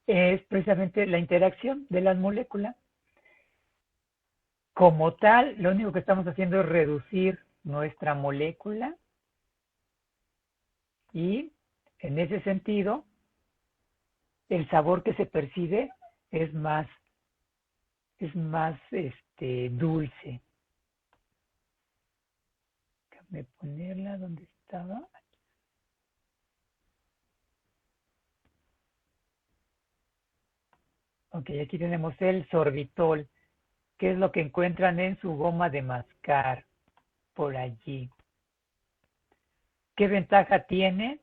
Es precisamente la interacción de las moléculas. Como tal, lo único que estamos haciendo es reducir nuestra molécula y en ese sentido el sabor que se percibe es más dulce. Déjame ponerla donde estaba. Ok, aquí tenemos el sorbitol, que es lo que encuentran en su goma de mascar, por allí. ¿Qué ventaja tiene?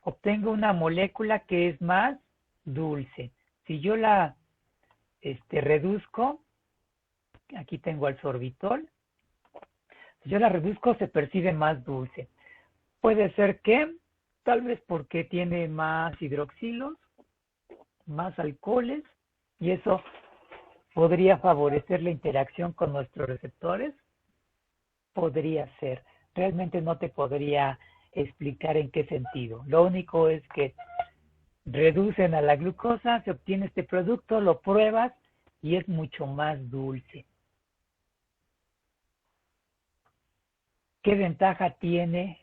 Obtengo una molécula que es más dulce. Si yo la reduzco, aquí tengo al sorbitol, si yo la reduzco se percibe más dulce. Puede ser que, tal vez porque tiene más hidroxilos, más alcoholes, y eso podría favorecer la interacción con nuestros receptores. Podría ser. Realmente no te podría explicar en qué sentido. Lo único es que reducen a la glucosa, se obtiene este producto, lo pruebas y es mucho más dulce. ¿Qué ventaja tiene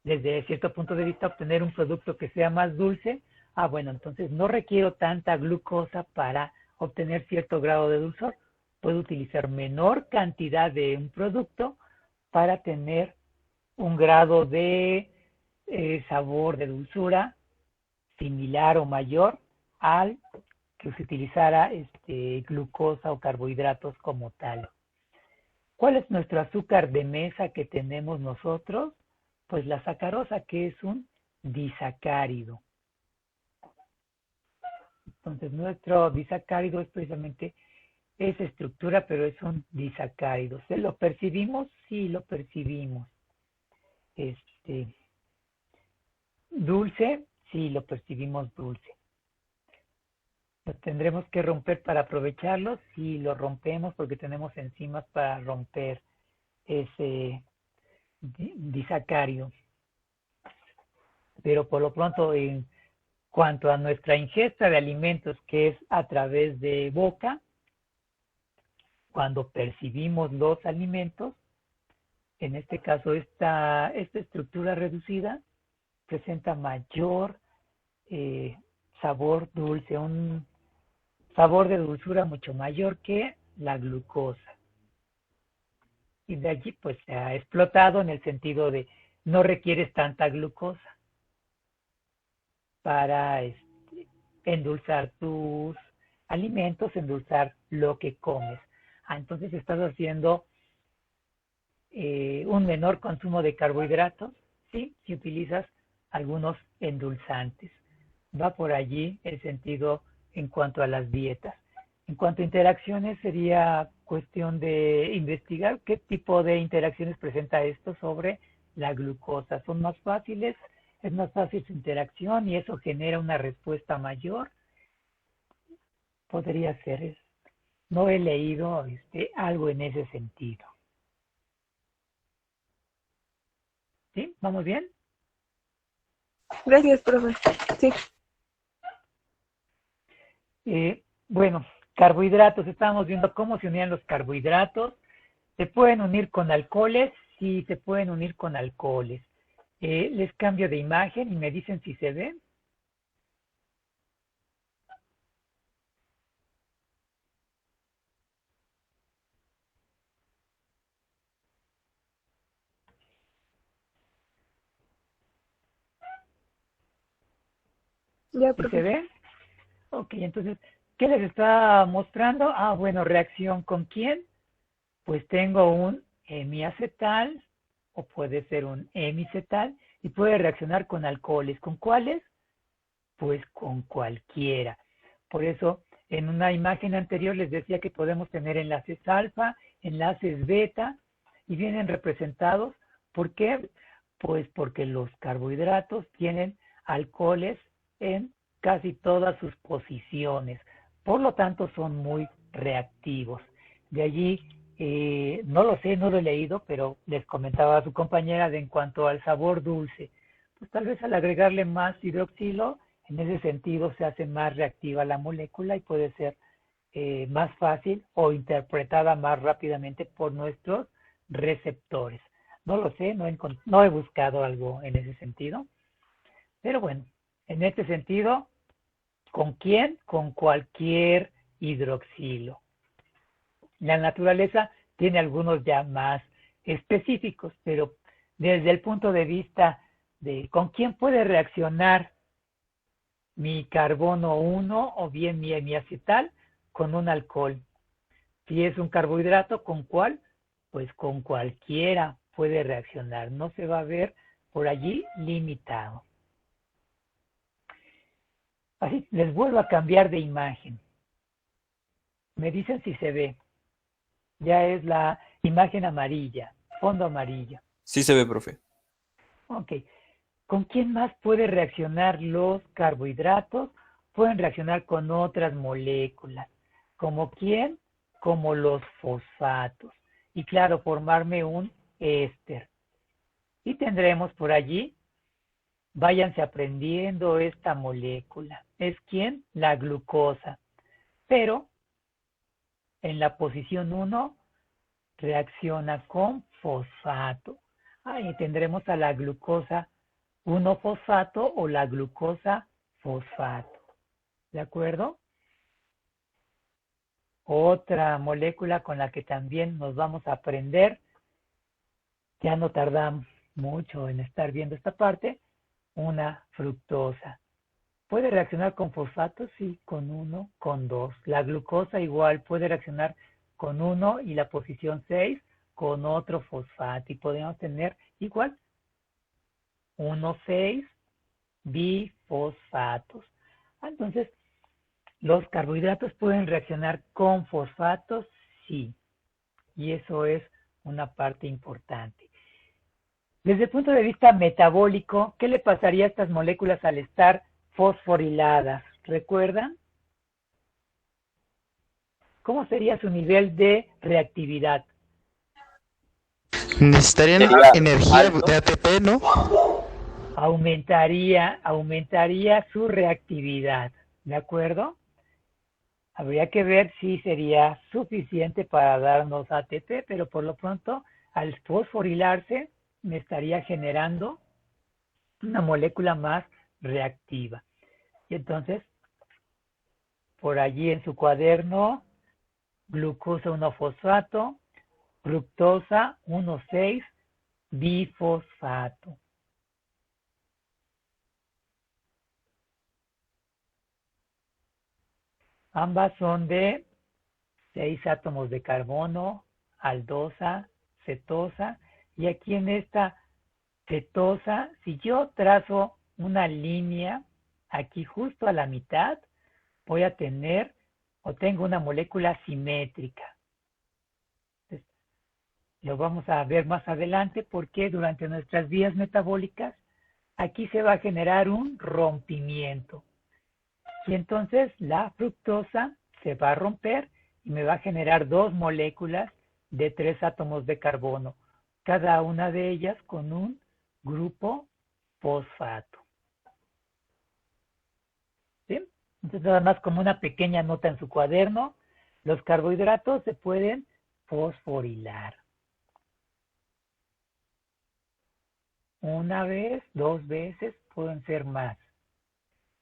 desde cierto punto de vista obtener un producto que sea más dulce? Bueno, entonces no requiero tanta glucosa para obtener cierto grado de dulzor. Puedo utilizar menor cantidad de un producto para tener un grado de sabor, de dulzura similar o mayor al que se utilizara glucosa o carbohidratos como tal. ¿Cuál es nuestro azúcar de mesa que tenemos nosotros? Pues la sacarosa, que es un disacárido. Entonces, nuestro disacárido es precisamente esa estructura, pero es un disacárido. ¿Se lo percibimos? Sí, lo percibimos. Dulce, sí, lo percibimos dulce. ¿Lo tendremos que romper para aprovecharlo? Sí, lo rompemos porque tenemos enzimas para romper ese disacárido. Pero por lo pronto, en cuanto a nuestra ingesta de alimentos, que es a través de boca, cuando percibimos los alimentos, en este caso esta estructura reducida presenta mayor sabor dulce, un sabor de dulzura mucho mayor que la glucosa. Y de allí pues se ha explotado en el sentido de no requieres tanta glucosa para endulzar tus alimentos, endulzar lo que comes. Entonces estás haciendo un menor consumo de carbohidratos, ¿sí? Si utilizas algunos endulzantes. Va por allí el sentido en cuanto a las dietas. En cuanto a interacciones, sería cuestión de investigar qué tipo de interacciones presenta esto sobre la glucosa. ¿Son más fáciles? ¿Es más fácil su interacción y eso genera una respuesta mayor? Podría ser eso. No he leído algo en ese sentido. ¿Sí? ¿Vamos bien? Gracias, profe. Sí. Bueno, carbohidratos. Estábamos viendo cómo se unían los carbohidratos. ¿Se pueden unir con alcoholes? Sí, se pueden unir con alcoholes. Les cambio de imagen y me dicen si se ven. Ya, ¿Sí profe. se ven? Ok, entonces, ¿qué les está mostrando? Bueno, reacción con quién. Pues tengo un hemiacetal o puede ser un hemicetal y puede reaccionar con alcoholes. ¿Con cuáles? Pues con cualquiera. Por eso, en una imagen anterior les decía que podemos tener enlaces alfa, enlaces beta y vienen representados. ¿Por qué? Pues porque los carbohidratos tienen alcoholes en casi todas sus posiciones. Por lo tanto, son muy reactivos. De allí, no lo sé, no lo he leído, pero les comentaba a su compañera de en cuanto al sabor dulce. Pues tal vez al agregarle más hidroxilo, en ese sentido se hace más reactiva la molécula y puede ser más fácil o interpretada más rápidamente por nuestros receptores. No lo sé, no he buscado algo en ese sentido. Pero bueno, en este sentido, ¿con quién? Con cualquier hidroxilo. La naturaleza tiene algunos ya más específicos, pero desde el punto de vista de con quién puede reaccionar mi carbono 1 o bien mi hemiacetal con un alcohol. Si es un carbohidrato, ¿con cuál? Pues con cualquiera puede reaccionar. No se va a ver por allí limitado. Así, les vuelvo a cambiar de imagen. Me dicen si se ve. Ya es la imagen amarilla, fondo amarillo. Sí se ve, profe. Ok. ¿Con quién más puede reaccionar los carbohidratos? Pueden reaccionar con otras moléculas. ¿Como quién? Como los fosfatos. Y claro, formarme un éster. Y tendremos por allí, váyanse aprendiendo esta molécula. ¿Es quién? La glucosa. Pero en la posición 1 reacciona con fosfato. Ahí tendremos a la glucosa 1-fosfato o la glucosa fosfato. ¿De acuerdo? Otra molécula con la que también nos vamos a aprender, ya no tardamos mucho en estar viendo esta parte, una fructosa. ¿Puede reaccionar con fosfato? Sí, con 1, con 2. La glucosa igual puede reaccionar con 1 y la posición 6 con otro fosfato. Y podemos tener igual 1,6 bifosfatos. Entonces, ¿los carbohidratos pueden reaccionar con fosfatos? Sí. Y eso es una parte importante. Desde el punto de vista metabólico, ¿qué le pasaría a estas moléculas al estar fosforiladas? ¿Recuerdan? ¿Cómo sería su nivel de reactividad? Necesitarían Sería energía alto. de ATP, ¿no? Aumentaría su reactividad, ¿de acuerdo? Habría que ver si sería suficiente para darnos ATP, pero por lo pronto, al fosforilarse, me estaría generando una molécula más reactiva. Y entonces, por allí en su cuaderno, glucosa 1-fosfato, fructosa 1,6 bifosfato. Ambas son de 6 átomos de carbono, aldosa, cetosa, y aquí en esta cetosa, si yo trazo una línea aquí justo a la mitad, voy a tener o tengo una molécula simétrica. Entonces, lo vamos a ver más adelante porque durante nuestras vías metabólicas aquí se va a generar un rompimiento. Y entonces la fructosa se va a romper y me va a generar 2 moléculas de 3 átomos de carbono, cada una de ellas con un grupo fosfato. ¿Sí? Entonces nada más como una pequeña nota en su cuaderno, los carbohidratos se pueden fosforilar. Una vez, 2 veces, pueden ser más.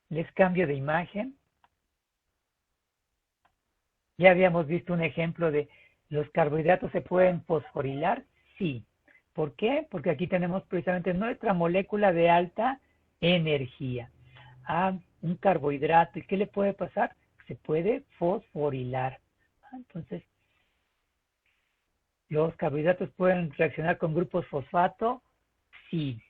Les cambio de imagen. Ya habíamos visto un ejemplo de los carbohidratos se pueden fosforilar. Sí. ¿Por qué? Porque aquí tenemos precisamente nuestra molécula de alta energía. Un carbohidrato. ¿Y qué le puede pasar? Se puede fosforilar. Entonces, ¿los carbohidratos pueden reaccionar con grupos fosfato? Sí.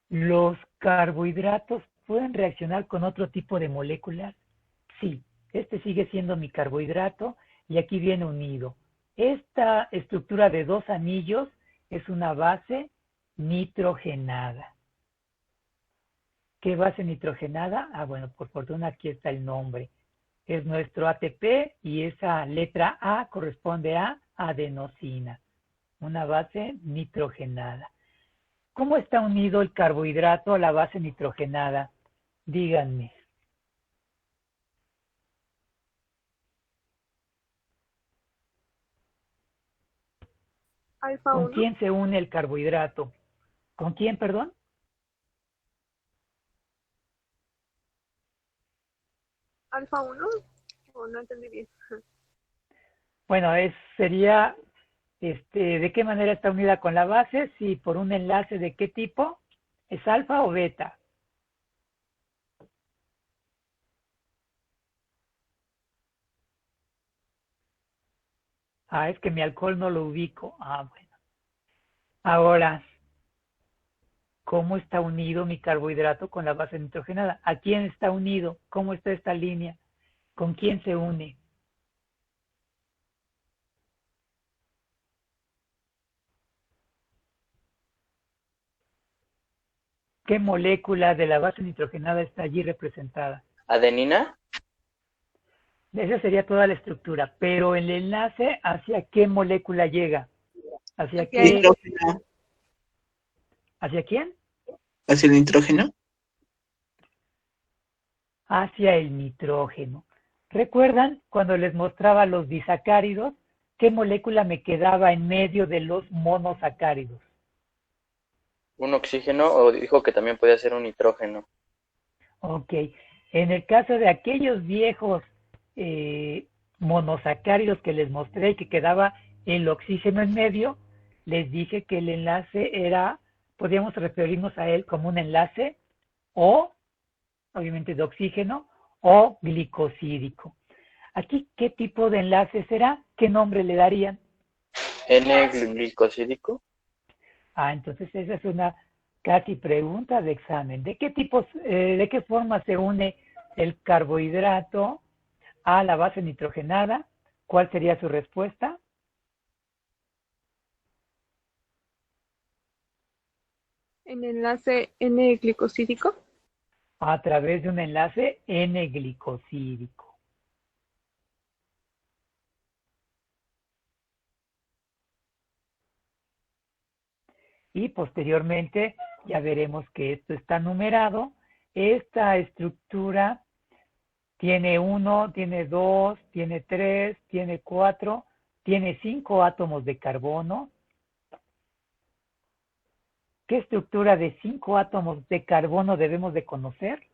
¿Los carbohidratos pueden reaccionar con otro tipo de moléculas? Sí. Este sigue siendo mi carbohidrato y aquí viene unido. Esta estructura de 2 anillos es una base nitrogenada. ¿Qué base nitrogenada? Bueno, por fortuna aquí está el nombre. Es nuestro ATP y esa letra A corresponde a adenosina, una base nitrogenada. ¿Cómo está unido el carbohidrato a la base nitrogenada? Díganme. Alfa ¿Con 1. quién se une el carbohidrato? ¿Con quién, perdón? ¿Alfa 1? ¿O no entendí bien? Bueno, sería, ¿de qué manera está unida con la base? Si por un enlace de qué tipo, ¿es alfa o beta? Es que mi alcohol no lo ubico. Bueno. Ahora, ¿cómo está unido mi carbohidrato con la base nitrogenada? ¿A quién está unido? ¿Cómo está esta línea? ¿Con quién se une? ¿Qué molécula de la base nitrogenada está allí representada? ¿Adenina? Esa sería toda la estructura, pero el enlace, ¿hacia qué molécula llega? ¿Hacia qué? Nitrógeno. ¿Hacia quién? ¿Hacia el nitrógeno? Hacia el nitrógeno. ¿Recuerdan cuando les mostraba los disacáridos? ¿Qué molécula me quedaba en medio de los monosacáridos? ¿Un oxígeno o dijo que también podía ser un nitrógeno? Ok. En el caso de aquellos viejos monosacáridos que les mostré y que quedaba el oxígeno en medio, les dije que el enlace era, podríamos referirnos a él como un enlace o, obviamente de oxígeno, o glicosídico. Aquí, ¿qué tipo de enlace será? ¿Qué nombre le darían? ¿N-glicosídico? Entonces esa es una casi pregunta de examen. ¿De qué forma se une el carbohidrato a la base nitrogenada? ¿Cuál sería su respuesta? En enlace N-glicosídico. A través de un enlace N-glicosídico. Y posteriormente ya veremos que esto está numerado. Esta estructura tiene 1, tiene 2, tiene 3, tiene 4, tiene 5 átomos de carbono. ¿Qué estructura de 5 átomos de carbono debemos de conocer?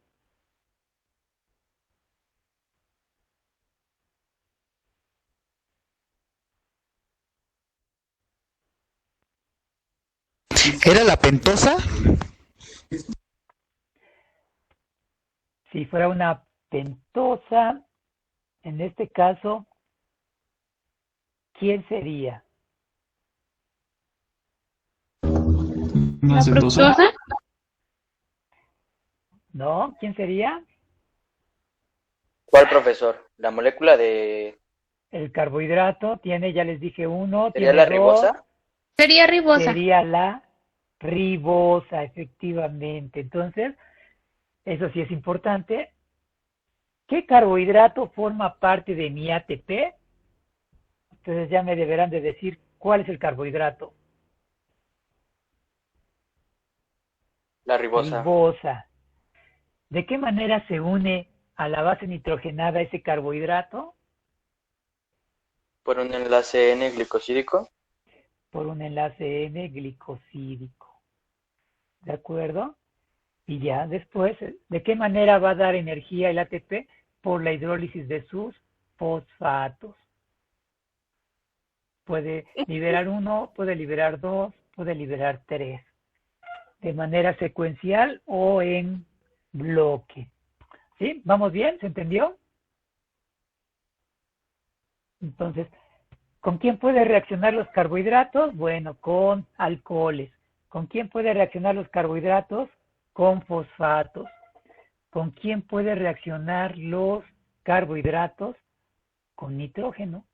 ¿Era la pentosa? Si fuera una pentosa, en este caso, ¿quién sería? ¿La fructosa? ¿No? ¿Quién sería? ¿Cuál, profesor? La molécula de... El carbohidrato tiene, ya les dije, 1, ¿Sería tiene la 2. ribosa? Sería ribosa. Sería la ribosa, efectivamente. Entonces, eso sí es importante. ¿Qué carbohidrato forma parte de mi ATP? Entonces ya me deberán de decir cuál es el carbohidrato. La ribosa. Ribosa. ¿De qué manera se une a la base nitrogenada ese carbohidrato? ¿Por un enlace N-glicosídico? Por un enlace N-glicosídico. ¿De acuerdo? Y ya después, ¿de qué manera va a dar energía el ATP? Por la hidrólisis de sus fosfatos. Puede liberar 1, puede liberar 2, puede liberar 3. De manera secuencial o en bloque. ¿Sí? ¿Vamos bien? ¿Se entendió? Entonces, ¿con quién puede reaccionar los carbohidratos? Bueno, con alcoholes. ¿Con quién puede reaccionar los carbohidratos? Con fosfatos. ¿Con quién puede reaccionar los carbohidratos? Con nitrógeno.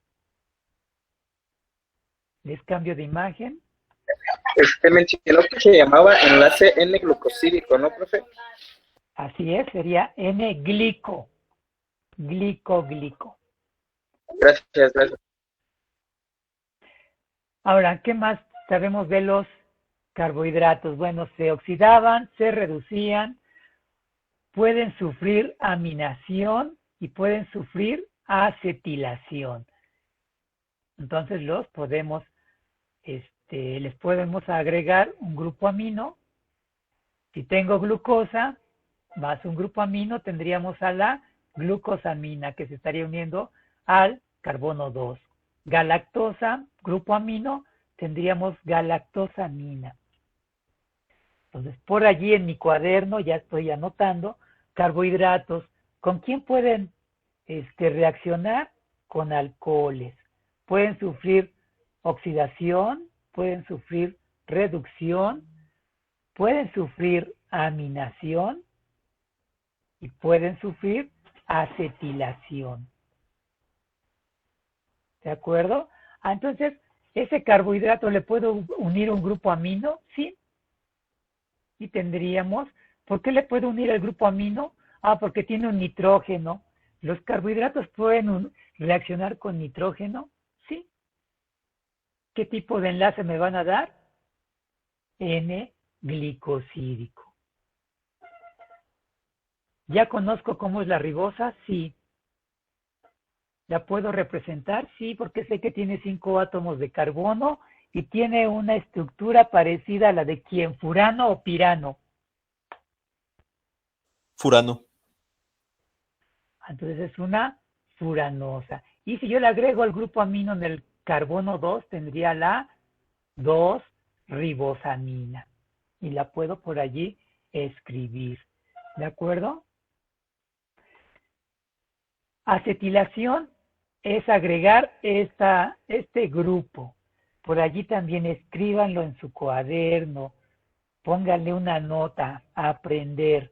Les cambio de imagen. Mencionó que se llamaba enlace N-glucosídico, ¿no, profe? Así es, sería N-glico. Glico. Gracias. Ahora, ¿qué más sabemos de los carbohidratos? Bueno, se oxidaban, se reducían, pueden sufrir aminación y pueden sufrir acetilación. Entonces les podemos agregar un grupo amino. Si tengo glucosa más un grupo amino, tendríamos a la glucosamina que se estaría uniendo al carbono 2. Galactosa, grupo amino, tendríamos galactosamina. Entonces, por allí en mi cuaderno ya estoy anotando carbohidratos. ¿Con quién pueden reaccionar? Con alcoholes. Pueden sufrir oxidación, pueden sufrir reducción, pueden sufrir aminación y pueden sufrir acetilación. ¿De acuerdo? Entonces, ¿ese carbohidrato le puedo unir un grupo amino? Sí. Y tendríamos, ¿por qué le puedo unir el grupo amino? Porque tiene un nitrógeno. ¿Los carbohidratos pueden reaccionar con nitrógeno? Sí. ¿Qué tipo de enlace me van a dar? N-glicosídico. ¿Ya conozco cómo es la ribosa? Sí. ¿La puedo representar? Sí, porque sé que tiene 5 átomos de carbono y tiene una estructura parecida a la de ¿quién? ¿Furano o pirano? Furano. Entonces es una furanosa. Y si yo le agrego el grupo amino en el carbono 2, tendría la 2-ribosamina. Y la puedo por allí escribir. ¿De acuerdo? Acetilación es agregar este grupo. Por allí también escríbanlo en su cuaderno, pónganle una nota, aprender,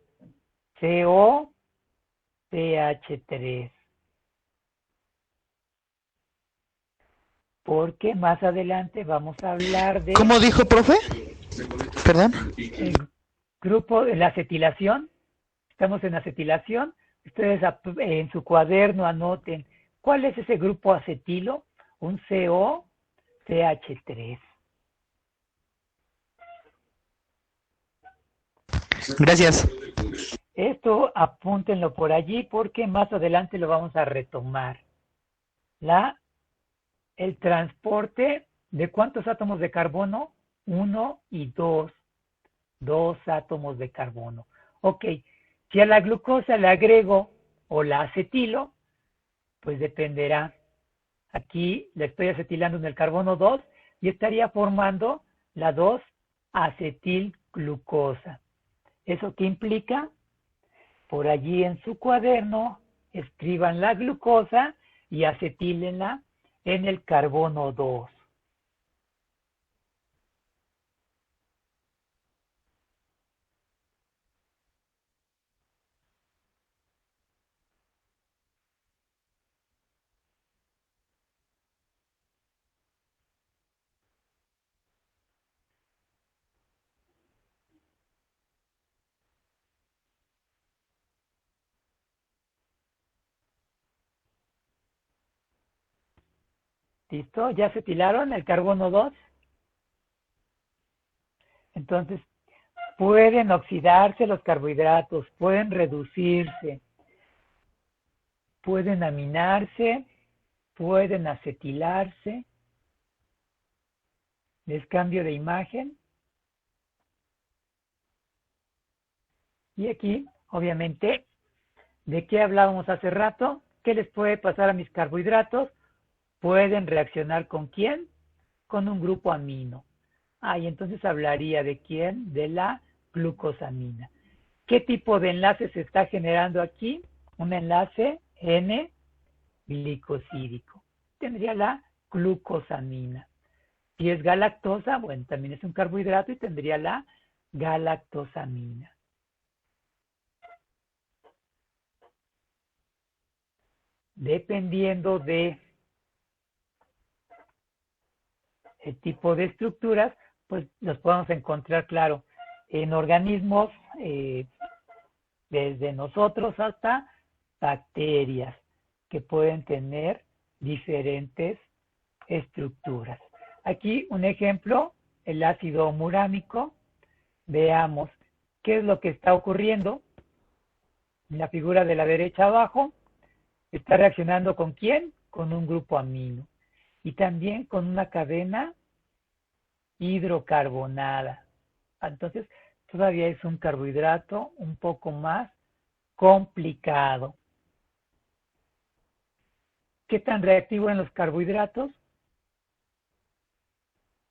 COCH3. Porque más adelante vamos a hablar de... ¿Cómo dijo, profe? Perdón. El grupo de la acetilación. Estamos en acetilación. Ustedes en su cuaderno anoten cuál es ese grupo acetilo, un COCH3. Gracias. Esto apúntenlo por allí porque más adelante lo vamos a retomar. El transporte de ¿cuántos átomos de carbono? 1 y 2. 2 átomos de carbono. Ok, si a la glucosa le agrego o la acetilo, pues dependerá. Aquí le estoy acetilando en el carbono 2 y estaría formando la 2-acetilglucosa. ¿Eso qué implica? Por allí en su cuaderno escriban la glucosa y acetílenla en el carbono 2. ¿Listo? ¿Ya acetilaron el carbono 2? Entonces, pueden oxidarse los carbohidratos, pueden reducirse, pueden aminarse, pueden acetilarse. Les cambio de imagen. Y aquí, obviamente, ¿de qué hablábamos hace rato? ¿Qué les puede pasar a mis carbohidratos? Pueden reaccionar ¿con quién? Con un grupo amino. Y entonces hablaría de quién, de la glucosamina. ¿Qué tipo de enlace se está generando aquí? Un enlace N-glicosídico. Tendría la glucosamina. Si es galactosa, bueno, también es un carbohidrato y tendría la galactosamina. Dependiendo de el tipo de estructuras, pues los podemos encontrar, claro, en organismos desde nosotros hasta bacterias que pueden tener diferentes estructuras. Aquí un ejemplo, el ácido murámico. Veamos qué es lo que está ocurriendo. En la figura de la derecha abajo, está reaccionando ¿con quién? Con un grupo amino. Y también con una cadena hidrocarbonada. Entonces, todavía es un carbohidrato un poco más complicado. ¿Qué tan reactivo en los carbohidratos?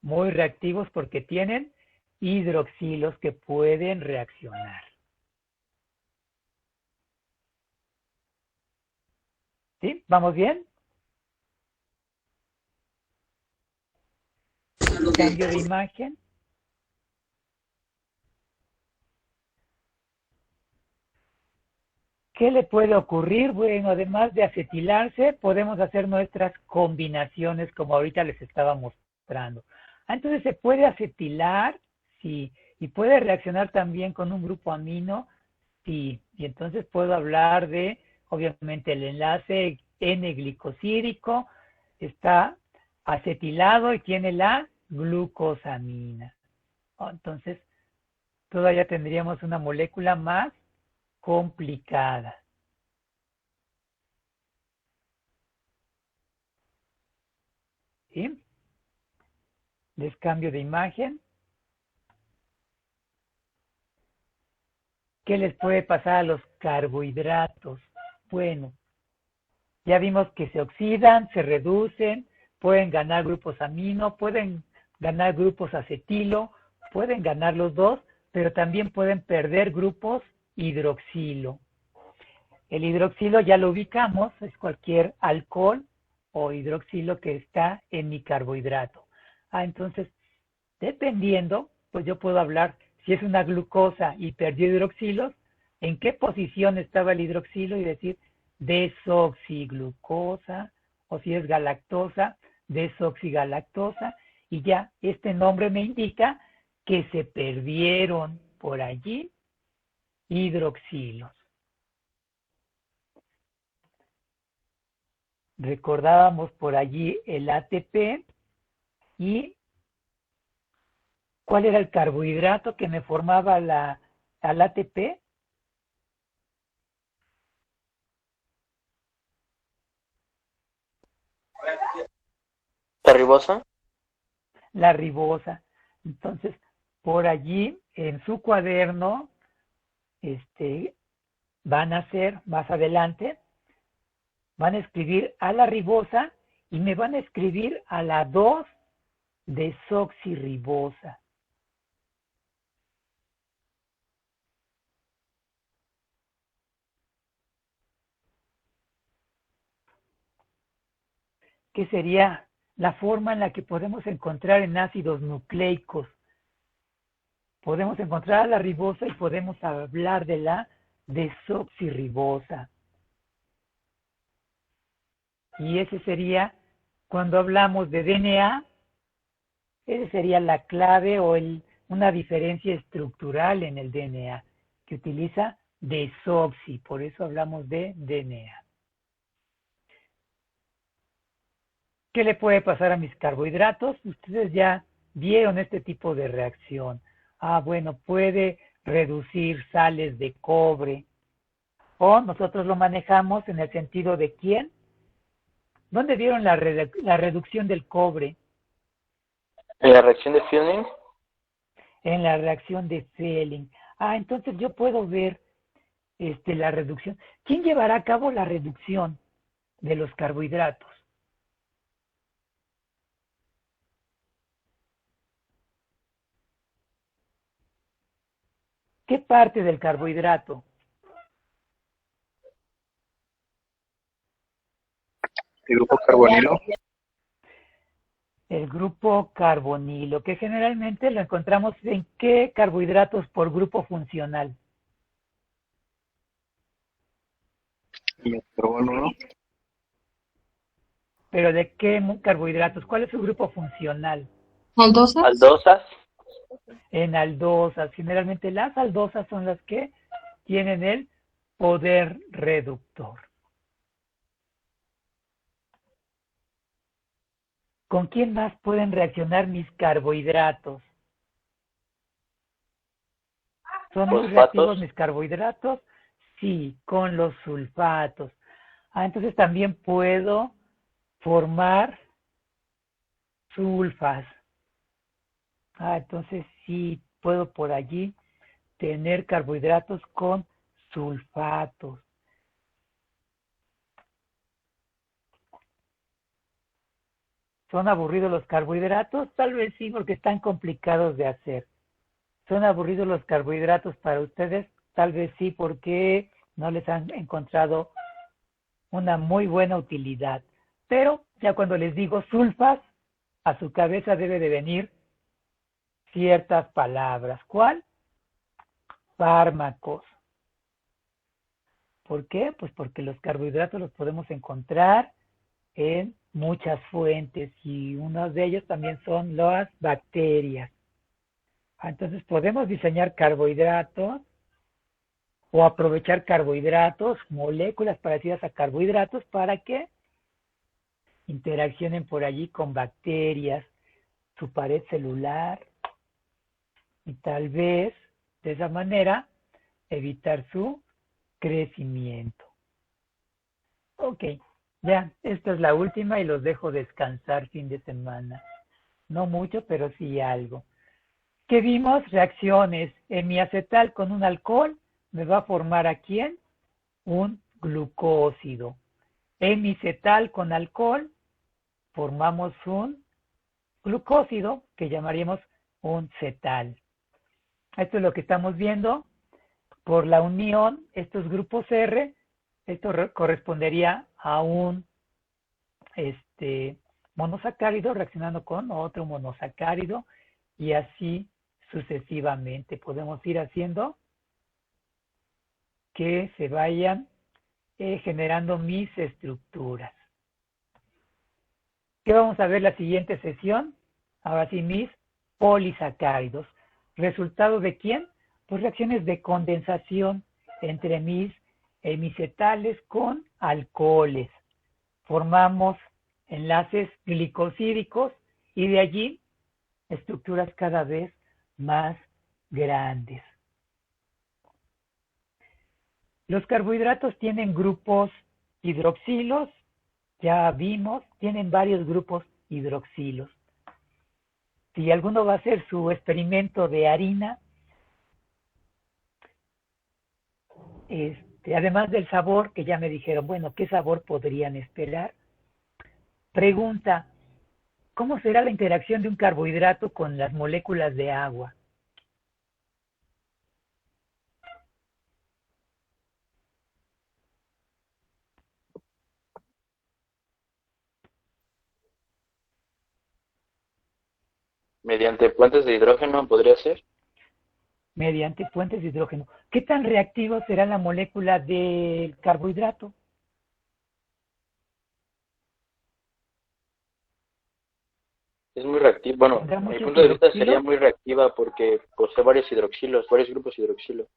Muy reactivos porque tienen hidroxilos que pueden reaccionar. ¿Sí? ¿Vamos bien? Cambio de imagen. ¿Qué le puede ocurrir? Bueno, además de acetilarse, podemos hacer nuestras combinaciones como ahorita les estaba mostrando. Entonces, ¿se puede acetilar? Sí. ¿Y puede reaccionar también con un grupo amino? Sí. Y entonces puedo hablar de, obviamente, el enlace N-glicosídico está acetilado y tiene la glucosamina. Entonces, todavía tendríamos una molécula más complicada. ¿Sí? Les cambio de imagen. ¿Qué les puede pasar a los carbohidratos? Bueno, ya vimos que se oxidan, se reducen, pueden ganar grupos amino, pueden ganar grupos acetilo, pueden ganar los dos, pero también pueden perder grupos hidroxilo. El hidroxilo ya lo ubicamos, es cualquier alcohol o hidroxilo que está en mi carbohidrato. Entonces, dependiendo, pues yo puedo hablar si es una glucosa y perdió hidroxilos, ¿en qué posición estaba el hidroxilo? Y decir desoxiglucosa, o si es galactosa, desoxigalactosa, y ya este nombre me indica que se perdieron por allí hidroxilos. Recordábamos por allí el ATP y ¿cuál era el carbohidrato que me formaba al ATP? ¿La ribosa? La ribosa. Entonces, por allí en su cuaderno, van a hacer más adelante, van a escribir a la ribosa y me van a escribir a la 2-desoxirribosa. Que sería la forma en la que podemos encontrar en ácidos nucleicos. Podemos encontrar a la ribosa y podemos hablar de la desoxirribosa. Y ese sería, cuando hablamos de DNA, esa sería la clave o una diferencia estructural en el DNA, que utiliza desoxi, por eso hablamos de DNA. ¿Qué le puede pasar a mis carbohidratos? Ustedes ya vieron este tipo de reacción. Bueno, puede reducir sales de cobre. O nosotros lo manejamos en el sentido de ¿quién? ¿Dónde vieron la reducción del cobre? ¿En la reacción de Fleming? En la reacción de Fleming. Entonces yo puedo ver la reducción. ¿Quién llevará a cabo la reducción de los carbohidratos? ¿Qué parte del carbohidrato? El grupo carbonilo. El grupo carbonilo, que generalmente lo encontramos en qué carbohidratos por grupo funcional. El carbono. ¿Pero de qué carbohidratos? ¿Cuál es su grupo funcional? ¿Aldosas? ¿Aldosas? En aldosas. Generalmente las aldosas son las que tienen el poder reductor. ¿Con quién más pueden reaccionar mis carbohidratos? ¿Son muy reactivos mis carbohidratos? Sí, con los sulfatos. Entonces también puedo formar sulfas. Entonces sí puedo por allí tener carbohidratos con sulfatos. ¿Son aburridos los carbohidratos? Tal vez sí, porque están complicados de hacer. ¿Son aburridos los carbohidratos para ustedes? Tal vez sí, porque no les han encontrado una muy buena utilidad. Pero ya cuando les digo sulfas, a su cabeza debe de venir ciertas palabras. ¿Cuál? Fármacos. ¿Por qué? Pues porque los carbohidratos los podemos encontrar en muchas fuentes y uno de ellos también son las bacterias. Entonces podemos diseñar carbohidratos o aprovechar carbohidratos, moléculas parecidas a carbohidratos para que interaccionen por allí con bacterias, su pared celular y tal vez de esa manera evitar su crecimiento. Ok. Ya, esta es la última y los dejo descansar fin de semana. No mucho, pero sí algo. ¿Qué vimos? Reacciones. Hemiacetal con un alcohol me va a formar ¿a quién? Un glucósido. Hemicetal con alcohol formamos un glucósido que llamaríamos un cetal. Esto es lo que estamos viendo. Por la unión, estos grupos R, esto correspondería a un monosacárido reaccionando con otro monosacárido y así sucesivamente. Podemos ir haciendo que se vayan generando mis estructuras. ¿Qué vamos a ver la siguiente sesión? Ahora sí, mis polisacáridos. ¿Resultado de quién? Pues reacciones de condensación entre mis hemicetales con alcoholes. Formamos enlaces glicosídicos y de allí estructuras cada vez más grandes. Los carbohidratos tienen grupos hidroxilos, ya vimos, tienen varios grupos hidroxilos. Si alguno va a hacer su experimento de harina, además del sabor, que ya me dijeron, bueno, ¿qué sabor podrían esperar? Pregunta, ¿cómo será la interacción de un carbohidrato con las moléculas de agua? Mediante puentes de hidrógeno podría ser. Mediante puentes de hidrógeno. ¿Qué tan reactivo será la molécula del carbohidrato? Es muy reactiva. Bueno, ¿Tendrá desde mi muchos punto de vista hidroxilos? sería muy reactiva porque posee varios hidroxilos, varios grupos hidroxilo.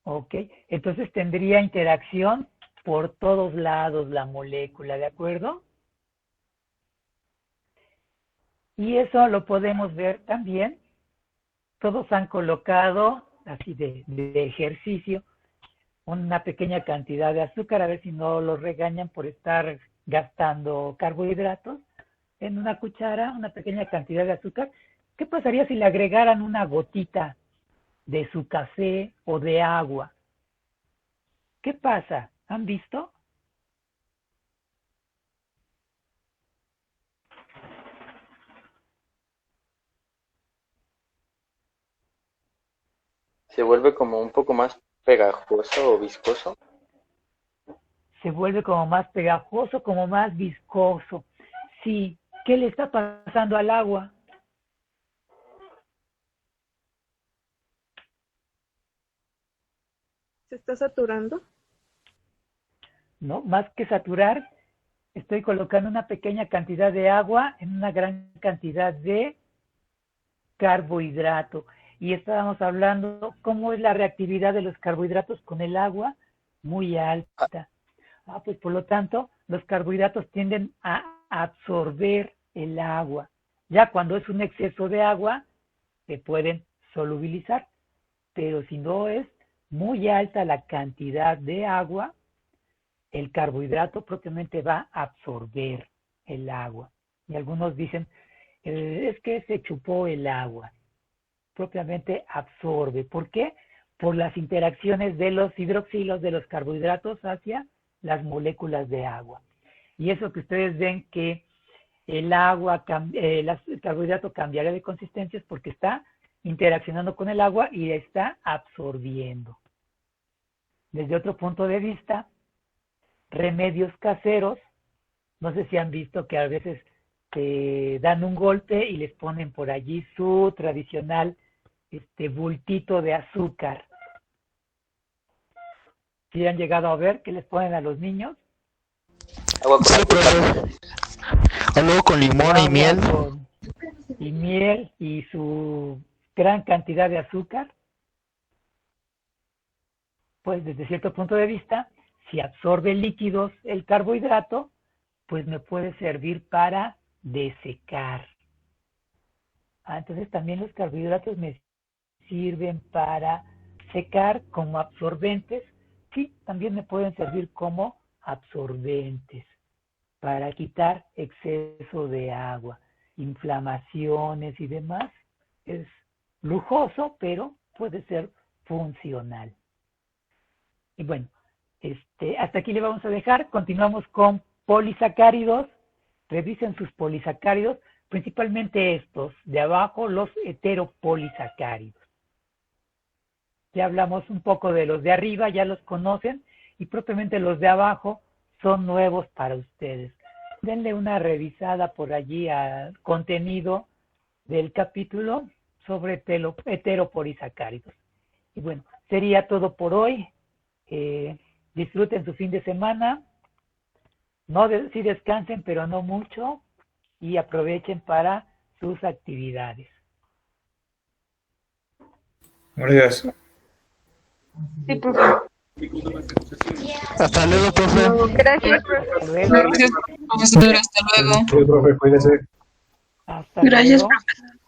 Ok, entonces tendría interacción por todos lados la molécula, ¿de acuerdo? Y eso lo podemos ver también. Todos han colocado, así de ejercicio, una pequeña cantidad de azúcar, a ver si no los regañan por estar gastando carbohidratos. En una cuchara, una pequeña cantidad de azúcar. ¿Qué pasaría si le agregaran una gotita de su café o de agua? ¿Qué pasa? ¿Han visto? Se vuelve como un poco más pegajoso o viscoso. Se vuelve como más pegajoso, como más viscoso. Sí, ¿qué le está pasando al agua? ¿Se está saturando? No, más que saturar, estoy colocando una pequeña cantidad de agua en una gran cantidad de carbohidrato. Y estábamos hablando cómo es la reactividad de los carbohidratos con el agua, muy alta. Pues por lo tanto, los carbohidratos tienden a absorber el agua. Ya cuando es un exceso de agua, se pueden solubilizar. Pero si no es muy alta la cantidad de agua, el carbohidrato propiamente va a absorber el agua. Y algunos dicen, es que se chupó el agua. Propiamente absorbe. ¿Por qué? Por las interacciones de los hidroxilos de los carbohidratos hacia las moléculas de agua. Y eso que ustedes ven que el agua, el carbohidrato cambiaría de consistencia es porque está interaccionando con el agua y está absorbiendo. Desde otro punto de vista, remedios caseros, no sé si han visto que a veces te dan un golpe y les ponen por allí su tradicional bultito de azúcar. ¿Sí han llegado a ver qué les ponen a los niños? Agua con Sí, azúcar. profe. O luego con limón y miel. Y miel y su gran cantidad de azúcar. Pues desde cierto punto de vista, si absorbe líquidos el carbohidrato, pues me puede servir para desecar. Entonces también los carbohidratos me sirven para secar como absorbentes. Sí, también me pueden servir como absorbentes para quitar exceso de agua, inflamaciones y demás. Es lujoso, pero puede ser funcional. Y bueno, hasta aquí le vamos a dejar. Continuamos con polisacáridos. Revisen sus polisacáridos, principalmente estos de abajo, los heteropolisacáridos. Ya hablamos un poco de los de arriba, ya los conocen, y propiamente los de abajo son nuevos para ustedes. Denle una revisada por allí al contenido del capítulo, sobre heteropolisacáridos. Y bueno, sería todo por hoy. Disfruten su fin de semana. Sí descansen, pero no mucho. Y aprovechen para sus actividades. Gracias. Sí, profe. Hasta luego, profe. Gracias, profe. Hasta luego. Gracias, profesor. Hasta luego. Sí, profe, cuídese. Hasta Gracias, luego. profesor.